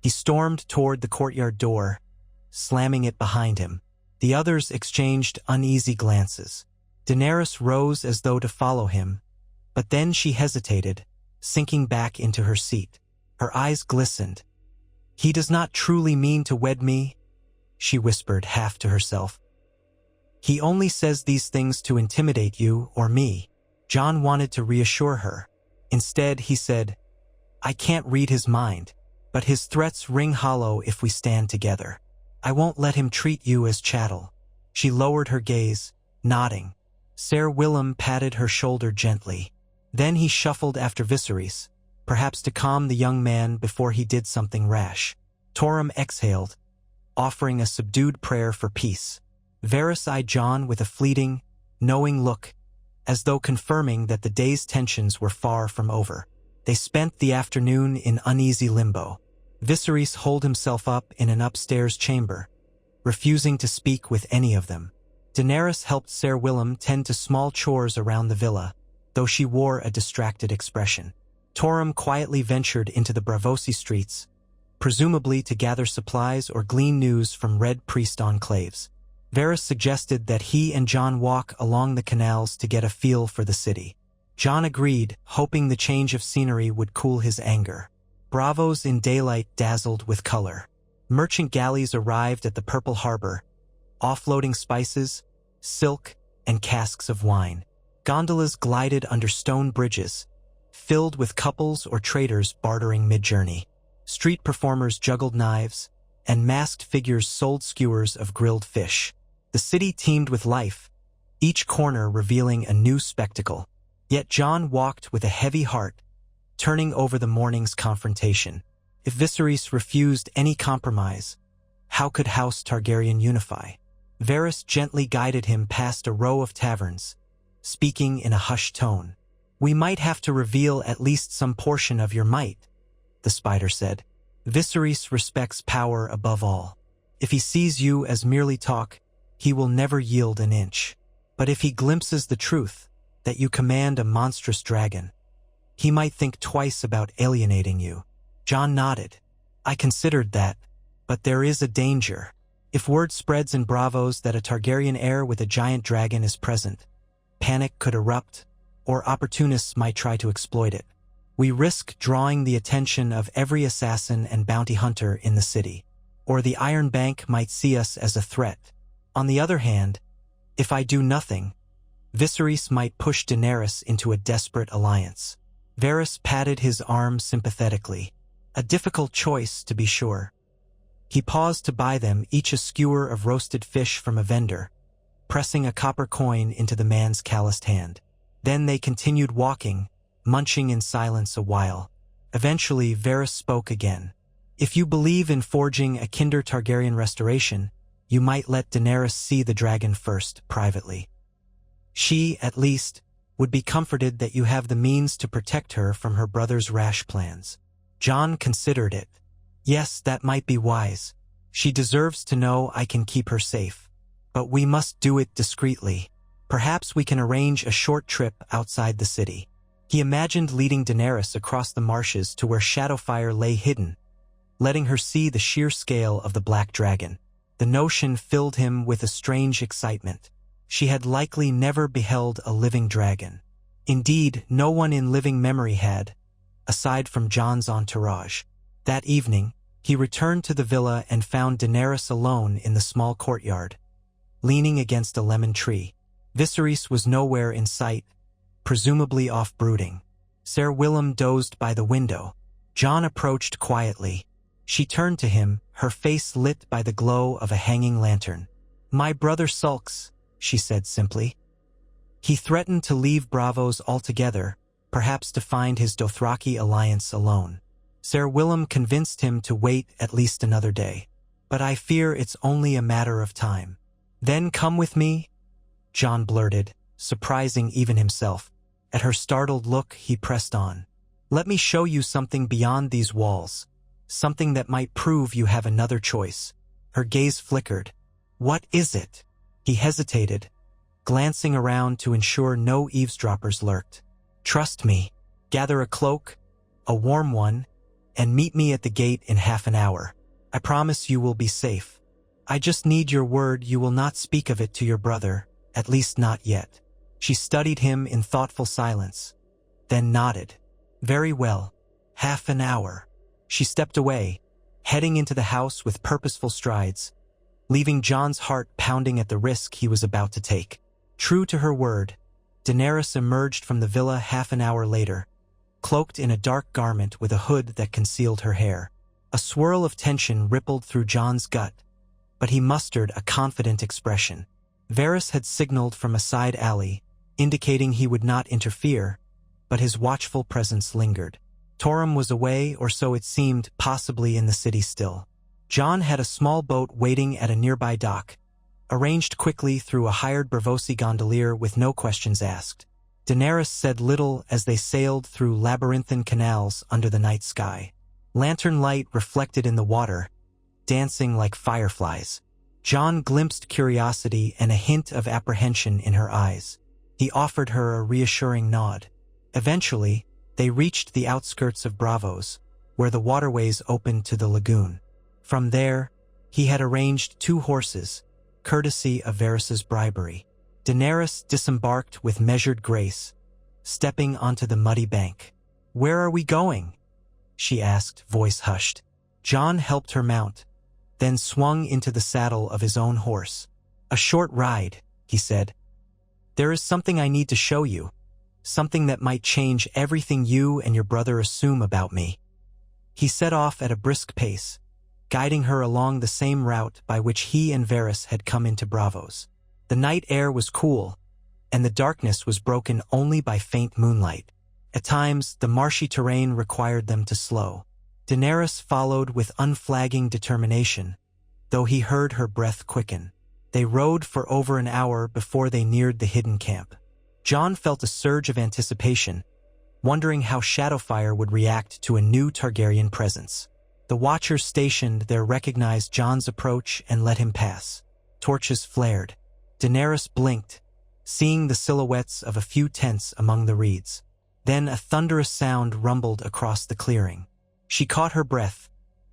He stormed toward the courtyard door, slamming it behind him. The others exchanged uneasy glances. Daenerys rose as though to follow him, but then she hesitated, sinking back into her seat. Her eyes glistened. "He does not truly mean to wed me," she whispered half to herself. "He only says these things to intimidate you or me." Jon wanted to reassure her. Instead, he said, "I can't read his mind, but his threats ring hollow if we stand together. I won't let him treat you as chattel." She lowered her gaze, nodding. Ser Willem patted her shoulder gently. Then he shuffled after Viserys, perhaps to calm the young man before he did something rash. Tormund exhaled, offering a subdued prayer for peace. Varys eyed Jon with a fleeting, knowing look, as though confirming that the day's tensions were far from over. They spent the afternoon in uneasy limbo. Viserys holed himself up in an upstairs chamber, refusing to speak with any of them. Daenerys helped Ser Willem tend to small chores around the villa, though she wore a distracted expression. Tormund quietly ventured into the Braavosi streets, presumably to gather supplies or glean news from Red Priest enclaves. Varys suggested that he and Jon walk along the canals to get a feel for the city. Jon agreed, hoping the change of scenery would cool his anger. Braavos in daylight dazzled with color. Merchant galleys arrived at the Purple Harbor, offloading spices, silk, and casks of wine. Gondolas glided under stone bridges, filled with couples or traders bartering mid-journey. Street performers juggled knives, and masked figures sold skewers of grilled fish. The city teemed with life, each corner revealing a new spectacle. Yet Jon walked with a heavy heart, turning over the morning's confrontation. If Viserys refused any compromise, how could House Targaryen unify? Varys gently guided him past a row of taverns, speaking in a hushed tone. "We might have to reveal at least some portion of your might," the spider said. "Viserys respects power above all. If he sees you as merely talk, he will never yield an inch. But if he glimpses the truth, that you command a monstrous dragon, he might think twice about alienating you." Jon nodded. "I considered that, but there is a danger. If word spreads in Braavos that a Targaryen heir with a giant dragon is present, panic could erupt, or opportunists might try to exploit it. We risk drawing the attention of every assassin and bounty hunter in the city, or the Iron Bank might see us as a threat. On the other hand, if I do nothing, Viserys might push Daenerys into a desperate alliance." Varys patted his arm sympathetically. A difficult choice, to be sure. He paused to buy them each a skewer of roasted fish from a vendor, pressing a copper coin into the man's calloused hand. Then they continued walking, munching in silence a while. Eventually, Varys spoke again. "If you believe in forging a Kinder Targaryen restoration, you might let Daenerys see the dragon first, privately. She, at least, would be comforted that you have the means to protect her from her brother's rash plans." Jon considered it. "Yes, that might be wise. She deserves to know I can keep her safe. But we must do it discreetly. Perhaps we can arrange a short trip outside the city." He imagined leading Daenerys across the marshes to where Shadowfire lay hidden, letting her see the sheer scale of the Black Dragon. The notion filled him with a strange excitement. She had likely never beheld a living dragon. Indeed, no one in living memory had, aside from Jon's entourage. That evening, he returned to the villa and found Daenerys alone in the small courtyard, leaning against a lemon tree. Viserys was nowhere in sight, presumably off brooding. Ser Willem dozed by the window. Jon approached quietly. She turned to him, her face lit by the glow of a hanging lantern. "My brother sulks," she said simply. "He threatened to leave Braavos altogether, perhaps to find his Dothraki alliance alone. Ser Willem convinced him to wait at least another day. But I fear it's only a matter of time." "Then come with me," Jon blurted, surprising even himself. At her startled look, he pressed on. "Let me show you something beyond these walls, something that might prove you have another choice." Her gaze flickered. "What is it?" He hesitated, glancing around to ensure no eavesdroppers lurked. "Trust me. Gather a cloak, a warm one, and meet me at the gate in half an hour. I promise you will be safe. I just need your word you will not speak of it to your brother, at least not yet." She studied him in thoughtful silence, then nodded. "Very well. Half an hour." She stepped away, heading into the house with purposeful strides, leaving Jon's heart pounding at the risk he was about to take. True to her word, Daenerys emerged from the villa half an hour later, cloaked in a dark garment with a hood that concealed her hair. A swirl of tension rippled through Jon's gut, but he mustered a confident expression. Varys had signaled from a side alley, indicating he would not interfere, but his watchful presence lingered. Tormund was away, or so it seemed, possibly in the city still. Jon had a small boat waiting at a nearby dock, arranged quickly through a hired Braavosi gondolier with no questions asked. Daenerys said little as they sailed through labyrinthine canals under the night sky. Lantern light reflected in the water, dancing like fireflies. Jon glimpsed curiosity and a hint of apprehension in her eyes. He offered her a reassuring nod. Eventually, they reached the outskirts of Braavos, where the waterways opened to the lagoon. From there, he had arranged 2 horses, courtesy of Varys's bribery. Daenerys disembarked with measured grace, stepping onto the muddy bank. "Where are we going?" she asked, voice hushed. Jon helped her mount, then swung into the saddle of his own horse. "A short ride," he said. "There is something I need to show you, something that might change everything you and your brother assume about me." He set off at a brisk pace, guiding her along the same route by which he and Varys had come into Braavos. The night air was cool, and the darkness was broken only by faint moonlight. At times, the marshy terrain required them to slow. Daenerys followed with unflagging determination, though he heard her breath quicken. They rode for over an hour before they neared the hidden camp. Jon felt a surge of anticipation, wondering how Shadowfire would react to a new Targaryen presence. The watchers stationed there recognized Jon's approach and let him pass. Torches flared. Daenerys blinked, seeing the silhouettes of a few tents among the reeds. Then a thunderous sound rumbled across the clearing. She caught her breath,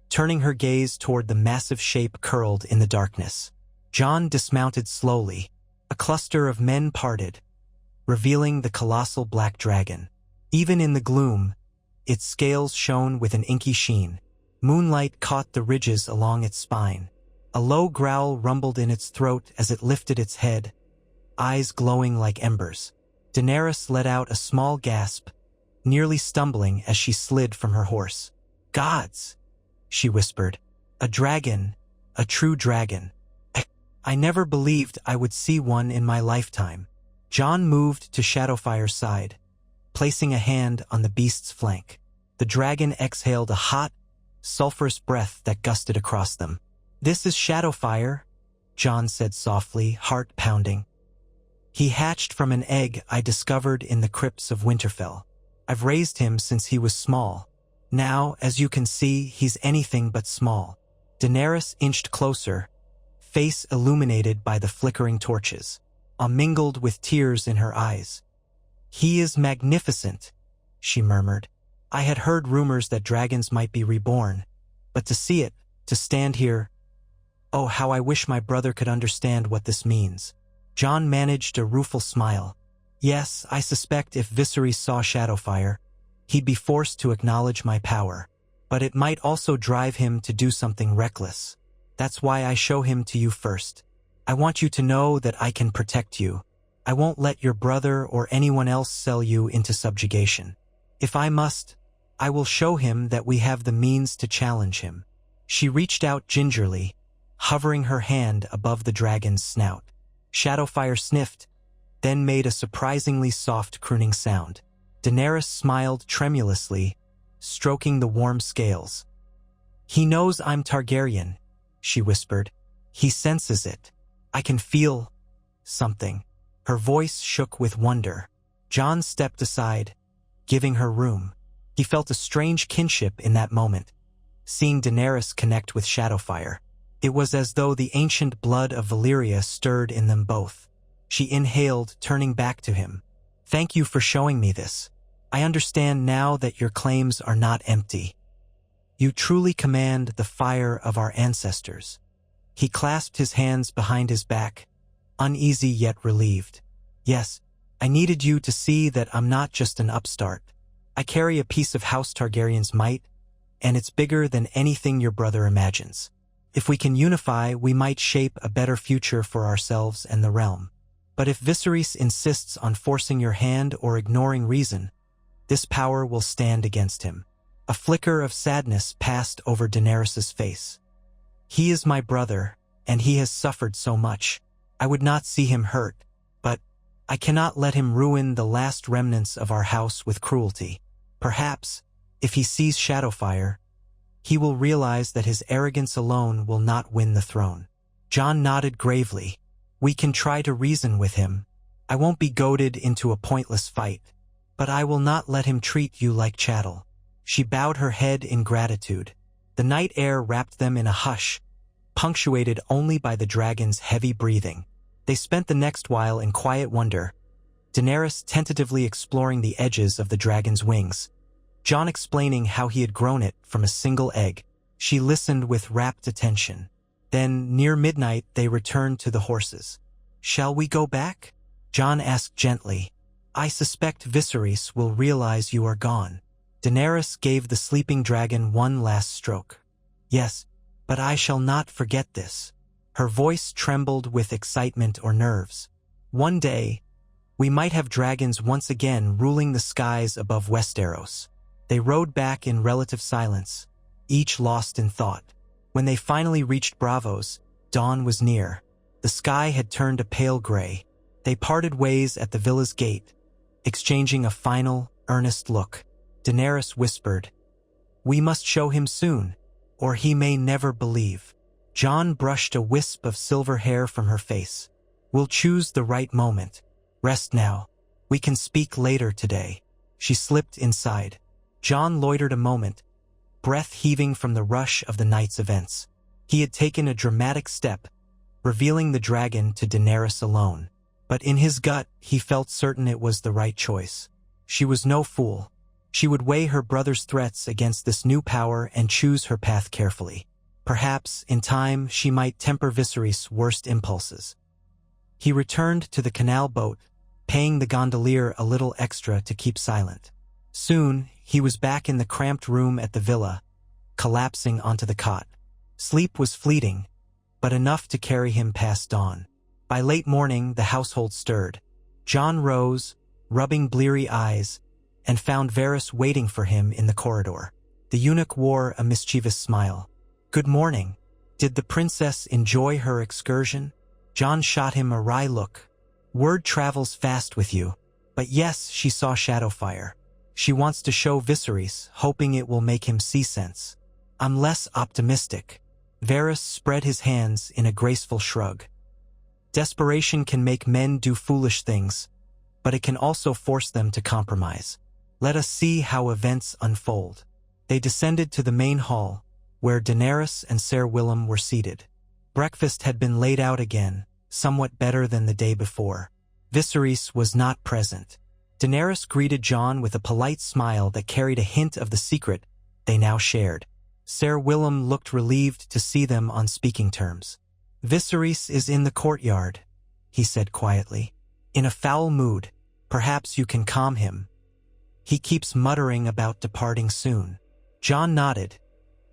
turning her gaze toward the massive shape curled in the darkness. Jon dismounted slowly. A cluster of men parted, revealing the colossal black dragon. Even in the gloom, its scales shone with an inky sheen. Moonlight caught the ridges along its spine. A low growl rumbled in its throat as it lifted its head, eyes glowing like embers. Daenerys let out a small gasp, nearly stumbling as she slid from her horse. "Gods!" she whispered. "A dragon, a true dragon. I never believed I would see one in my lifetime." Jon moved to Shadowfire's side, placing a hand on the beast's flank. The dragon exhaled a hot, sulphurous breath that gusted across them. "This is Shadowfire," Jon said softly, heart pounding. "He hatched from an egg I discovered in the crypts of Winterfell. I've raised him since he was small. Now, as you can see, he's anything but small." Daenerys inched closer, face illuminated by the flickering torches, mingled with tears in her eyes. "He is magnificent," she murmured. "I had heard rumors that dragons might be reborn, but to see it, to stand here, oh, how I wish my brother could understand what this means." Jon managed a rueful smile. "Yes, I suspect if Viserys saw Shadowfire, he'd be forced to acknowledge my power. But it might also drive him to do something reckless. That's why I show him to you first. I want you to know that I can protect you. I won't let your brother or anyone else sell you into subjugation. If I must, I will show him that we have the means to challenge him." She reached out gingerly, hovering her hand above the dragon's snout. Shadowfire sniffed, then made a surprisingly soft crooning sound. Daenerys smiled tremulously, stroking the warm scales. "He knows I'm Targaryen," she whispered. "He senses it. I can feel something." Her voice shook with wonder. Jon stepped aside, giving her room. He felt a strange kinship in that moment, seeing Daenerys connect with Shadowfire. It was as though the ancient blood of Valyria stirred in them both. She inhaled, turning back to him. "Thank you for showing me this. I understand now that your claims are not empty. You truly command the fire of our ancestors." He clasped his hands behind his back, uneasy yet relieved. "Yes, I needed you to see that I'm not just an upstart. I carry a piece of House Targaryen's might, and it's bigger than anything your brother imagines. If we can unify, we might shape a better future for ourselves and the realm. But if Viserys insists on forcing your hand or ignoring reason, this power will stand against him." A flicker of sadness passed over Daenerys' face. "He is my brother, and he has suffered so much. I would not see him hurt, but I cannot let him ruin the last remnants of our house with cruelty. Perhaps, if he sees Shadowfire, he will realize that his arrogance alone will not win the throne." Jon nodded gravely. "We can try to reason with him. I won't be goaded into a pointless fight, but I will not let him treat you like chattel." She bowed her head in gratitude. The night air wrapped them in a hush, punctuated only by the dragon's heavy breathing. They spent the next while in quiet wonder, Daenerys tentatively exploring the edges of the dragon's wings, Jon explaining how he had grown it from a single egg. She listened with rapt attention. Then, near midnight, they returned to the horses. "Shall we go back?" Jon asked gently. "I suspect Viserys will realize you are gone." Daenerys gave the sleeping dragon one last stroke. "Yes, but I shall not forget this." Her voice trembled with excitement or nerves. "One day, we might have dragons once again ruling the skies above Westeros." They rode back in relative silence, each lost in thought. When they finally reached Braavos, dawn was near. The sky had turned a pale gray. They parted ways at the villa's gate, exchanging a final, earnest look. Daenerys whispered, "We must show him soon, or he may never believe." Jon brushed a wisp of silver hair from her face. "We'll choose the right moment. Rest now. We can speak later today." She slipped inside. Jon loitered a moment, breath heaving from the rush of the night's events. He had taken a dramatic step, revealing the dragon to Daenerys alone. But in his gut, he felt certain it was the right choice. She was no fool. She would weigh her brother's threats against this new power and choose her path carefully. Perhaps, in time, she might temper Viserys' worst impulses. He returned to the canal boat, paying the gondolier a little extra to keep silent. Soon, he was back in the cramped room at the villa, collapsing onto the cot. Sleep was fleeting, but enough to carry him past dawn. By late morning, the household stirred. Jon rose, rubbing bleary eyes, and found Varys waiting for him in the corridor. The eunuch wore a mischievous smile. "Good morning. Did the princess enjoy her excursion?" Jon shot him a wry look. "Word travels fast with you. But yes, she saw Shadowfire. She wants to show Viserys, hoping it will make him see sense." "I'm less optimistic." Varys spread his hands in a graceful shrug. "Desperation can make men do foolish things, but it can also force them to compromise. Let us see how events unfold." They descended to the main hall, where Daenerys and Ser Willem were seated. Breakfast had been laid out again, somewhat better than the day before. Viserys was not present. Daenerys greeted Jon with a polite smile that carried a hint of the secret they now shared. Ser Willem looked relieved to see them on speaking terms. "Viserys is in the courtyard," he said quietly. "In a foul mood. Perhaps you can calm him. He keeps muttering about departing soon." Jon nodded,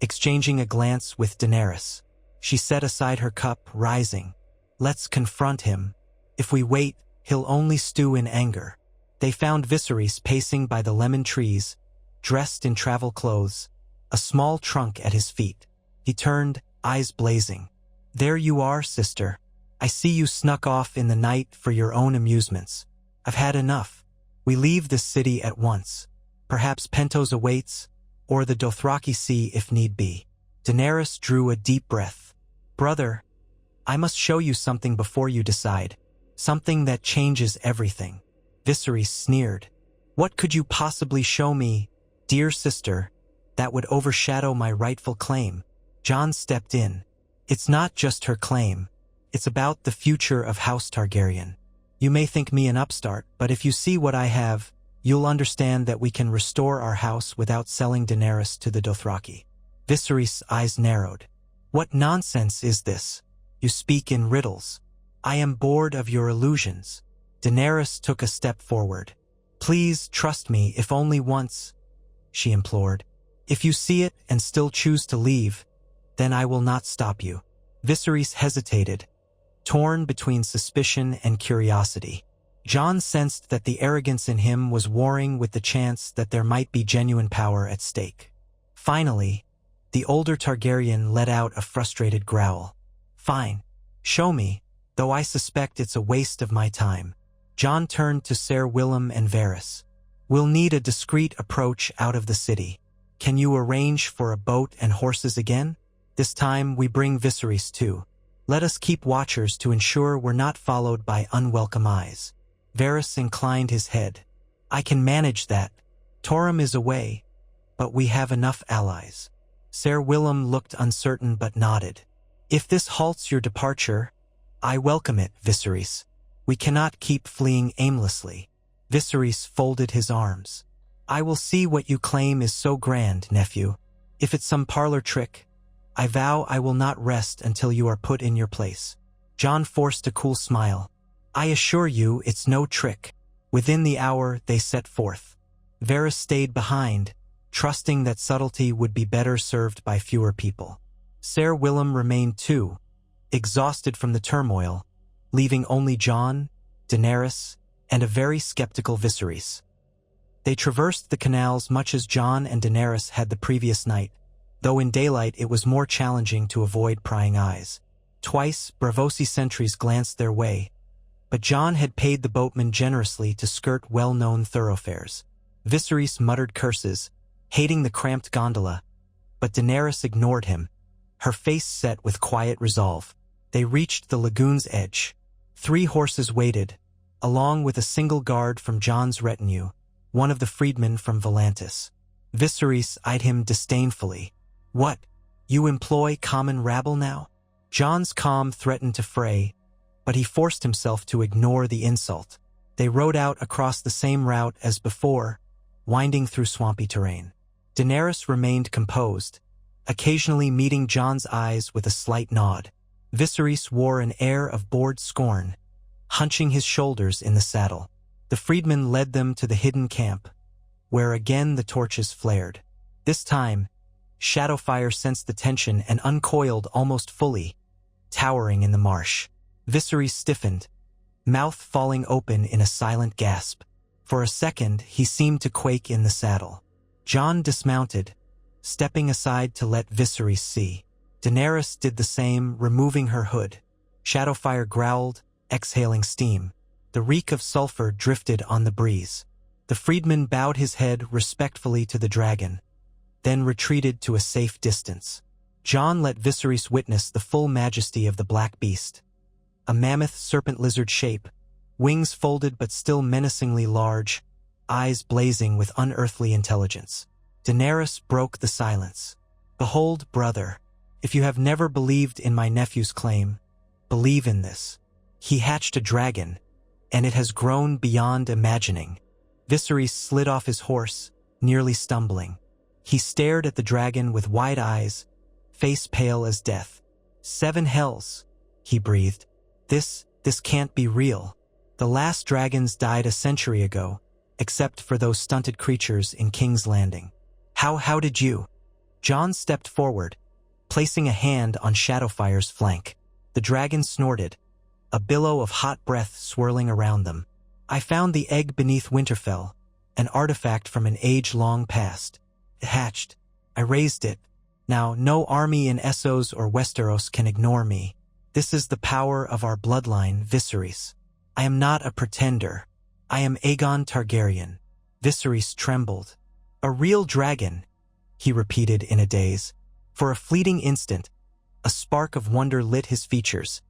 exchanging a glance with Daenerys. She set aside her cup, rising. "Let's confront him. If we wait, he'll only stew in anger." They found Viserys pacing by the lemon trees, dressed in travel clothes, a small trunk at his feet. He turned, eyes blazing. "There you are, sister. I see you snuck off in the night for your own amusements. I've had enough. We leave this city at once. Perhaps Pentos awaits, or the Dothraki Sea if need be." Daenerys drew a deep breath. "Brother, I must show you something before you decide. Something that changes everything." Viserys sneered. "What could you possibly show me, dear sister, that would overshadow my rightful claim?" Jon stepped in. "It's not just her claim. It's about the future of House Targaryen. You may think me an upstart, but if you see what I have, you'll understand that we can restore our house without selling Daenerys to the Dothraki." Viserys' eyes narrowed. "What nonsense is this? You speak in riddles. I am bored of your illusions." Daenerys took a step forward. "Please trust me, if only once," she implored. "If you see it and still choose to leave, then I will not stop you." Viserys hesitated, torn between suspicion and curiosity. Jon sensed that the arrogance in him was warring with the chance that there might be genuine power at stake. Finally, the older Targaryen let out a frustrated growl. "Fine, show me, though I suspect it's a waste of my time." Jon turned to Ser Willem and Varys. "We'll need a discreet approach out of the city. Can you arrange for a boat and horses again? This time we bring Viserys too. Let us keep watchers to ensure we're not followed by unwelcome eyes." Varys inclined his head. I can manage that. Torm is away, but we have enough allies. Ser Willem looked uncertain but nodded. If this halts your departure, I welcome it, Viserys. We cannot keep fleeing aimlessly. Viserys folded his arms. I will see what you claim is so grand, nephew. If it's some parlor trick, I vow I will not rest until you are put in your place. Jon forced a cool smile. I assure you it's no trick. Within the hour they set forth. Varys stayed behind, trusting that subtlety would be better served by fewer people. Ser Willem remained too, exhausted from the turmoil, leaving only Jon, Daenerys, and a very skeptical Viserys. They traversed the canals much as Jon and Daenerys had the previous night, though in daylight it was more challenging to avoid prying eyes. Twice, Braavosi sentries glanced their way, but Jon had paid the boatmen generously to skirt well-known thoroughfares. Viserys muttered curses, hating the cramped gondola, but Daenerys ignored him, her face set with quiet resolve. They reached the lagoon's edge. 3 horses waited, along with a single guard from Jon's retinue, one of the freedmen from Volantis. Viserys eyed him disdainfully. What, you employ common rabble now? Jon's calm threatened to fray, but he forced himself to ignore the insult. They rode out across the same route as before, winding through swampy terrain. Daenerys remained composed, occasionally meeting Jon's eyes with a slight nod. Viserys wore an air of bored scorn, hunching his shoulders in the saddle. The freedmen led them to the hidden camp, where again the torches flared. This time, Shadowfire sensed the tension and uncoiled almost fully, towering in the marsh. Viserys stiffened, mouth falling open in a silent gasp. For a second, he seemed to quake in the saddle. Jon dismounted, stepping aside to let Viserys see. Daenerys did the same, removing her hood. Shadowfire growled, exhaling steam. The reek of sulfur drifted on the breeze. The freedman bowed his head respectfully to the dragon, then retreated to a safe distance. Jon let Viserys witness the full majesty of the black beast. A mammoth serpent-lizard shape, wings folded but still menacingly large, eyes blazing with unearthly intelligence. Daenerys broke the silence. Behold, brother, if you have never believed in my nephew's claim, believe in this. He hatched a dragon, and it has grown beyond imagining. Viserys slid off his horse, nearly stumbling. He stared at the dragon with wide eyes, face pale as death. 7 hells, he breathed. This can't be real. The last dragons died a century ago, except for those stunted creatures in King's Landing. How did you? Jon stepped forward, placing a hand on Shadowfire's flank. The dragon snorted, a billow of hot breath swirling around them. I found the egg beneath Winterfell, an artifact from an age long past. It hatched. I raised it. Now no army in Essos or Westeros can ignore me. This is the power of our bloodline, Viserys. I am not a pretender. I am Aegon Targaryen. Viserys trembled. A real dragon, he repeated in a daze. For a fleeting instant, a spark of wonder lit his features,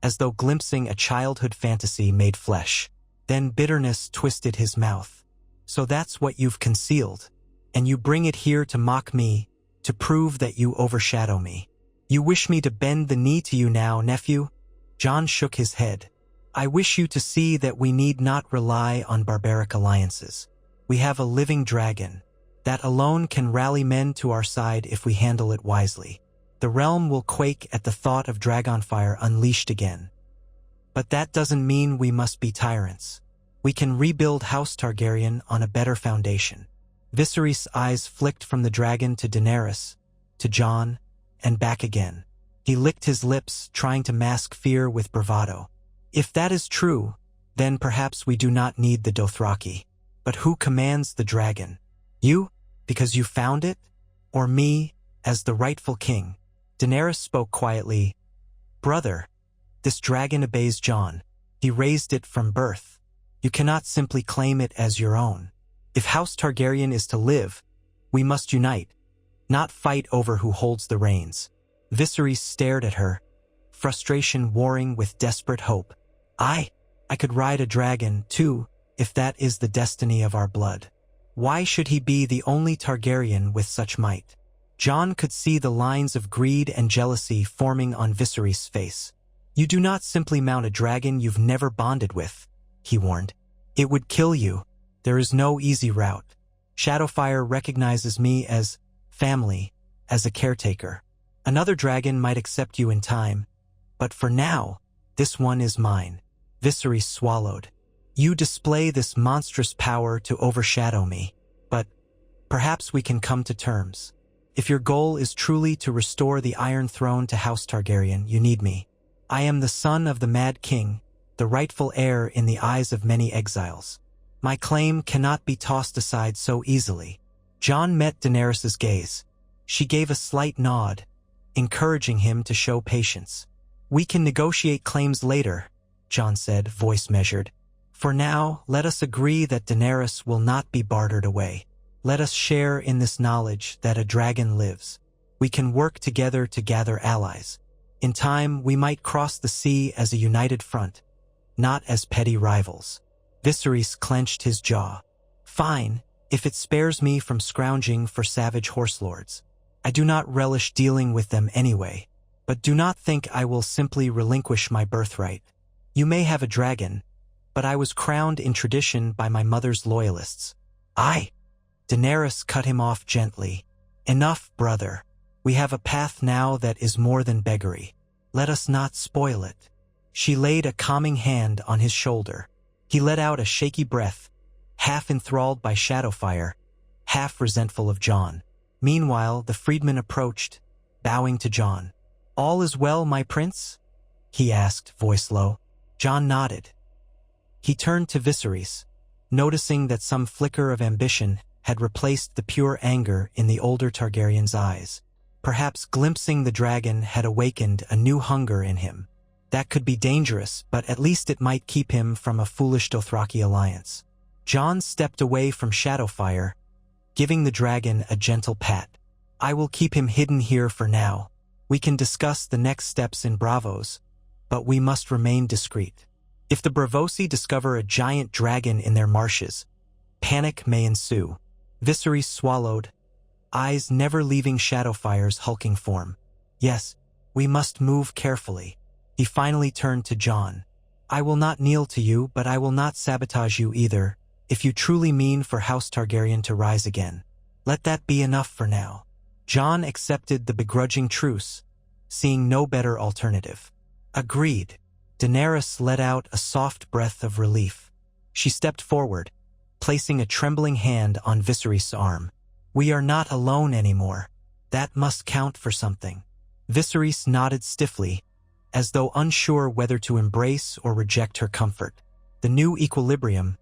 as though glimpsing a childhood fantasy made flesh. Then bitterness twisted his mouth. So that's what you've concealed, and you bring it here to mock me, to prove that you overshadow me. You wish me to bend the knee to you now, nephew? Jon shook his head. I wish you to see that we need not rely on barbaric alliances. We have a living dragon. That alone can rally men to our side if we handle it wisely. The realm will quake at the thought of dragonfire unleashed again. But that doesn't mean we must be tyrants. We can rebuild House Targaryen on a better foundation. Viserys' eyes flicked from the dragon to Daenerys, to Jon, and back again. He licked his lips, trying to mask fear with bravado. If that is true, then perhaps we do not need the Dothraki. But who commands the dragon? You, because you found it? Or me, as the rightful king? Daenerys spoke quietly. Brother, this dragon obeys Jon. He raised it from birth. You cannot simply claim it as your own. If House Targaryen is to live, we must unite, not fight over who holds the reins. Viserys stared at her, frustration warring with desperate hope. I could ride a dragon, too, if that is the destiny of our blood. Why should he be the only Targaryen with such might? Jon could see the lines of greed and jealousy forming on Viserys' face. You do not simply mount a dragon you've never bonded with, he warned. It would kill you. There is no easy route. Shadowfire recognizes me as family, as a caretaker. Another dragon might accept you in time, but for now, this one is mine. Viserys swallowed. You display this monstrous power to overshadow me, but perhaps we can come to terms. If your goal is truly to restore the Iron Throne to House Targaryen, you need me. I am the son of the Mad King, the rightful heir in the eyes of many exiles. My claim cannot be tossed aside so easily. Jon met Daenerys' gaze. She gave a slight nod, encouraging him to show patience. We can negotiate claims later, Jon said, voice measured. For now, let us agree that Daenerys will not be bartered away. Let us share in this knowledge that a dragon lives. We can work together to gather allies. In time, we might cross the sea as a united front, not as petty rivals. Viserys clenched his jaw. Fine, if it spares me from scrounging for savage horse lords. I do not relish dealing with them anyway, but do not think I will simply relinquish my birthright. You may have a dragon, but I was crowned in tradition by my mother's loyalists. Daenerys cut him off gently. Enough, brother. We have a path now that is more than beggary. Let us not spoil it. She laid a calming hand on his shoulder. He let out a shaky breath, half enthralled by Shadowfire, half resentful of Jon. Meanwhile, the freedman approached, bowing to Jon. All is well, my prince? He asked, voice low. Jon nodded. He turned to Viserys, noticing that some flicker of ambition had replaced the pure anger in the older Targaryen's eyes. Perhaps glimpsing the dragon had awakened a new hunger in him. That could be dangerous, but at least it might keep him from a foolish Dothraki alliance. Jon stepped away from Shadowfire, giving the dragon a gentle pat. I will keep him hidden here for now. We can discuss the next steps in Braavos, but we must remain discreet. If the Braavosi discover a giant dragon in their marshes, panic may ensue. Viserys swallowed, eyes never leaving Shadowfire's hulking form. Yes, we must move carefully. He finally turned to Jon. I will not kneel to you, but I will not sabotage you either, if you truly mean for House Targaryen to rise again. Let that be enough for now. Jon accepted the begrudging truce, seeing no better alternative. Agreed. Daenerys let out a soft breath of relief. She stepped forward, placing a trembling hand on Viserys' arm. We are not alone anymore. That must count for something. Viserys nodded stiffly, as though unsure whether to embrace or reject her comfort. The new equilibrium,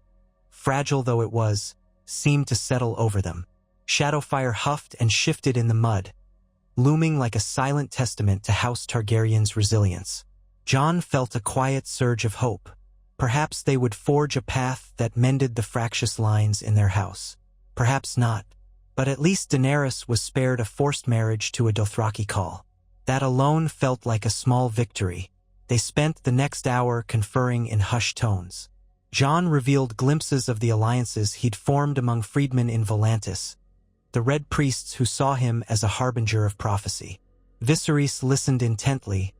fragile though it was, seemed to settle over them. Shadowfire huffed and shifted in the mud, looming like a silent testament to House Targaryen's resilience. Jon felt a quiet surge of hope. Perhaps they would forge a path that mended the fractious lines in their house. Perhaps not. But at least Daenerys was spared a forced marriage to a Dothraki call. That alone felt like a small victory. They spent the next hour conferring in hushed tones. Jon revealed glimpses of the alliances he'd formed among freedmen in Volantis, the Red Priests who saw him as a harbinger of prophecy. Viserys listened intently,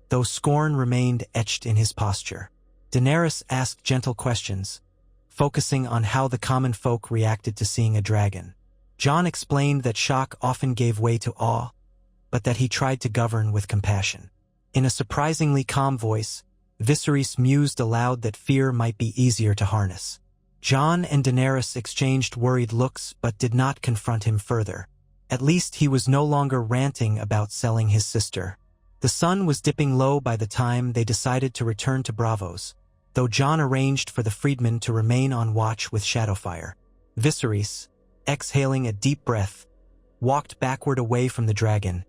though scorn remained etched in his posture. Daenerys asked gentle questions, focusing on how the common folk reacted to seeing a dragon. Jon explained that shock often gave way to awe, but that he tried to govern with compassion. In a surprisingly calm voice, Viserys mused aloud that fear might be easier to harness. Jon and Daenerys exchanged worried looks but did not confront him further. At least he was no longer ranting about selling his sister. The sun was dipping low by the time they decided to return to Braavos, though Jon arranged for the freedmen to remain on watch with Shadowfire. Viserys, exhaling a deep breath, walked backward away from the dragon,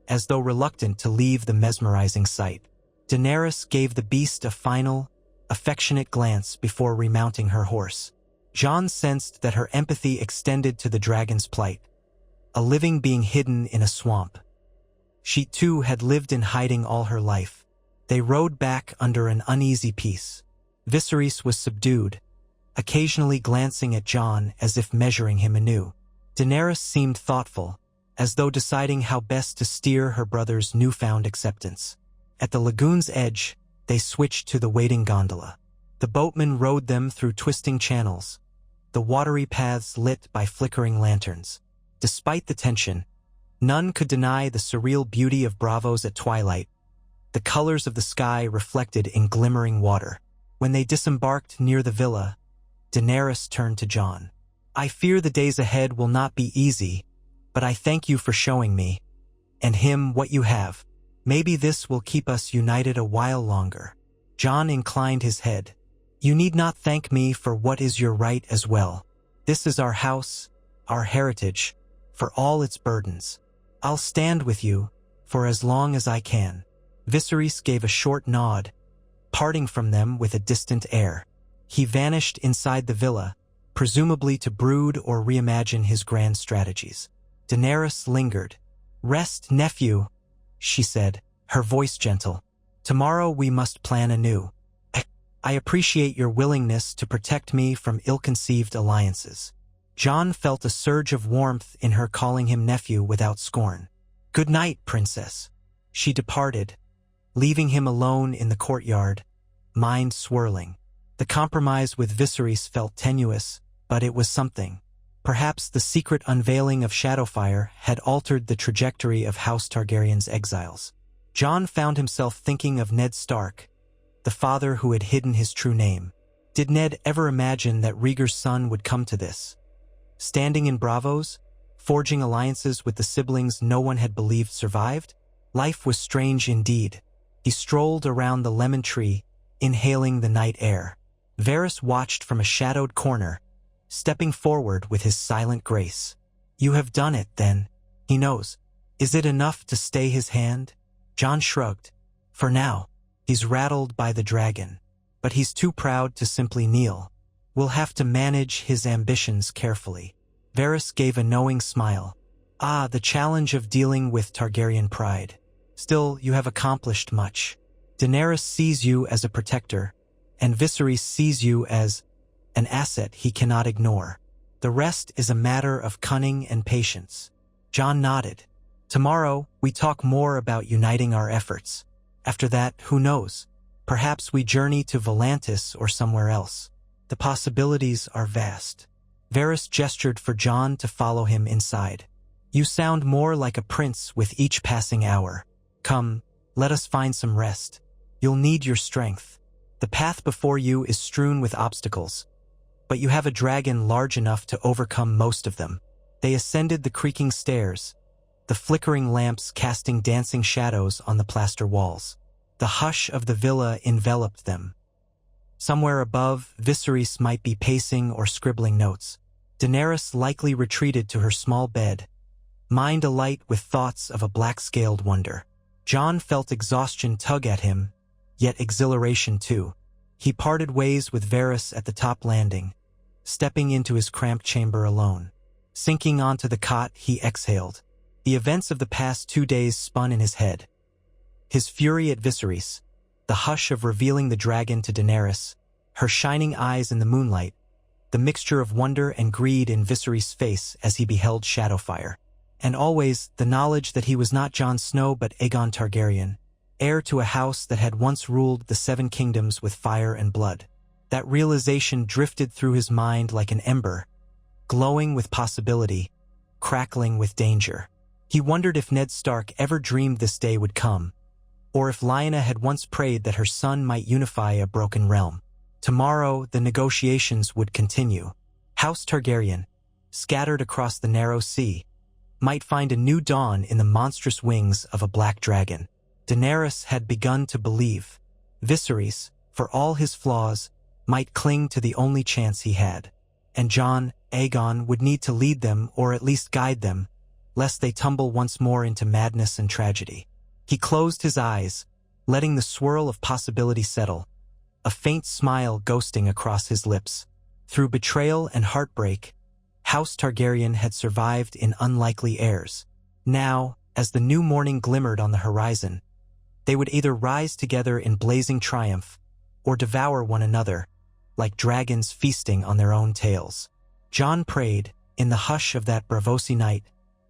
as though reluctant to leave the mesmerizing sight. Daenerys gave the beast a final, affectionate glance before remounting her horse. Jon sensed that her empathy extended to the dragon's plight, a living being hidden in a swamp. She too had lived in hiding all her life. They rode back under an uneasy peace. Viserys was subdued, occasionally glancing at Jon as if measuring him anew. Daenerys seemed thoughtful, as though deciding how best to steer her brother's newfound acceptance. At the lagoon's edge, they switched to the waiting gondola. The boatmen rowed them through twisting channels, the watery paths lit by flickering lanterns. Despite the tension, none could deny the surreal beauty of Braavos at twilight, the colors of the sky reflected in glimmering water. When they disembarked near the villa, Daenerys turned to Jon. "I fear the days ahead will not be easy, but I thank you for showing me, and him, what you have. Maybe this will keep us united a while longer." Jon inclined his head. "You need not thank me for what is your right as well. This is our house, our heritage, for all its burdens. I'll stand with you, for as long as I can." Viserys gave a short nod, parting from them with a distant air. He vanished inside the villa, presumably to brood or reimagine his grand strategies. Daenerys lingered. "Rest, nephew," she said, her voice gentle. "Tomorrow we must plan anew. I appreciate your willingness to protect me from ill-conceived alliances." Jon felt a surge of warmth in her calling him nephew without scorn. "Good night, princess." She departed, leaving him alone in the courtyard, mind swirling. The compromise with Viserys felt tenuous, but it was something. Perhaps the secret unveiling of Shadowfire had altered the trajectory of House Targaryen's exiles. Jon found himself thinking of Ned Stark, the father who had hidden his true name. Did Ned ever imagine that Rhaegar's son would come to this? Standing in Braavos, forging alliances with the siblings no one had believed survived? Life was strange indeed. He strolled around the lemon tree, inhaling the night air. Varys watched from a shadowed corner, stepping forward with his silent grace. "You have done it, then. He knows. Is it enough to stay his hand?" Jon shrugged. "For now. He's rattled by the dragon, but he's too proud to simply kneel. We'll have to manage his ambitions carefully." Varys gave a knowing smile. "Ah, the challenge of dealing with Targaryen pride. Still, you have accomplished much. Daenerys sees you as a protector, and Viserys sees you as an asset he cannot ignore. The rest is a matter of cunning and patience." Jon nodded. "Tomorrow, we talk more about uniting our efforts. After that, who knows? Perhaps we journey to Volantis or somewhere else. The possibilities are vast." Varys gestured for Jon to follow him inside. "You sound more like a prince with each passing hour. Come, let us find some rest. You'll need your strength. The path before you is strewn with obstacles, but you have a dragon large enough to overcome most of them." They ascended the creaking stairs, the flickering lamps casting dancing shadows on the plaster walls. The hush of the villa enveloped them. Somewhere above, Viserys might be pacing or scribbling notes. Daenerys likely retreated to her small bed, mind alight with thoughts of a black-scaled wonder. Jon felt exhaustion tug at him, yet exhilaration too. He parted ways with Varys at the top landing, stepping into his cramped chamber alone. Sinking onto the cot, he exhaled. The events of the past 2 days spun in his head. His fury at Viserys, the hush of revealing the dragon to Daenerys, her shining eyes in the moonlight, the mixture of wonder and greed in Viserys' face as he beheld Shadowfire, and always the knowledge that he was not Jon Snow but Aegon Targaryen, heir to a house that had once ruled the 7 kingdoms with fire and blood. That realization drifted through his mind like an ember, glowing with possibility, crackling with danger. He wondered if Ned Stark ever dreamed this day would come, or if Lyanna had once prayed that her son might unify a broken realm. Tomorrow, the negotiations would continue. House Targaryen, scattered across the narrow sea, might find a new dawn in the monstrous wings of a black dragon. Daenerys had begun to believe. Viserys, for all his flaws, might cling to the only chance he had. And Jon, Aegon, would need to lead them or at least guide them, lest they tumble once more into madness and tragedy. He closed his eyes, letting the swirl of possibility settle, a faint smile ghosting across his lips. Through betrayal and heartbreak, House Targaryen had survived in unlikely heirs. Now, as the new morning glimmered on the horizon, they would either rise together in blazing triumph, or devour one another, like dragons feasting on their own tails. Jon prayed, in the hush of that Braavosi night,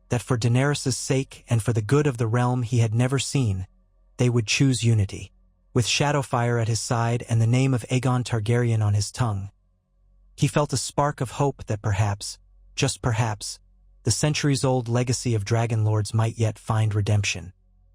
that for Daenerys' sake and for the good of the realm he had never seen, they would choose unity. With Shadowfire at his side and the name of Aegon Targaryen on his tongue, he felt a spark of hope that perhaps, just perhaps, the centuries-old legacy of dragon lords might yet find redemption.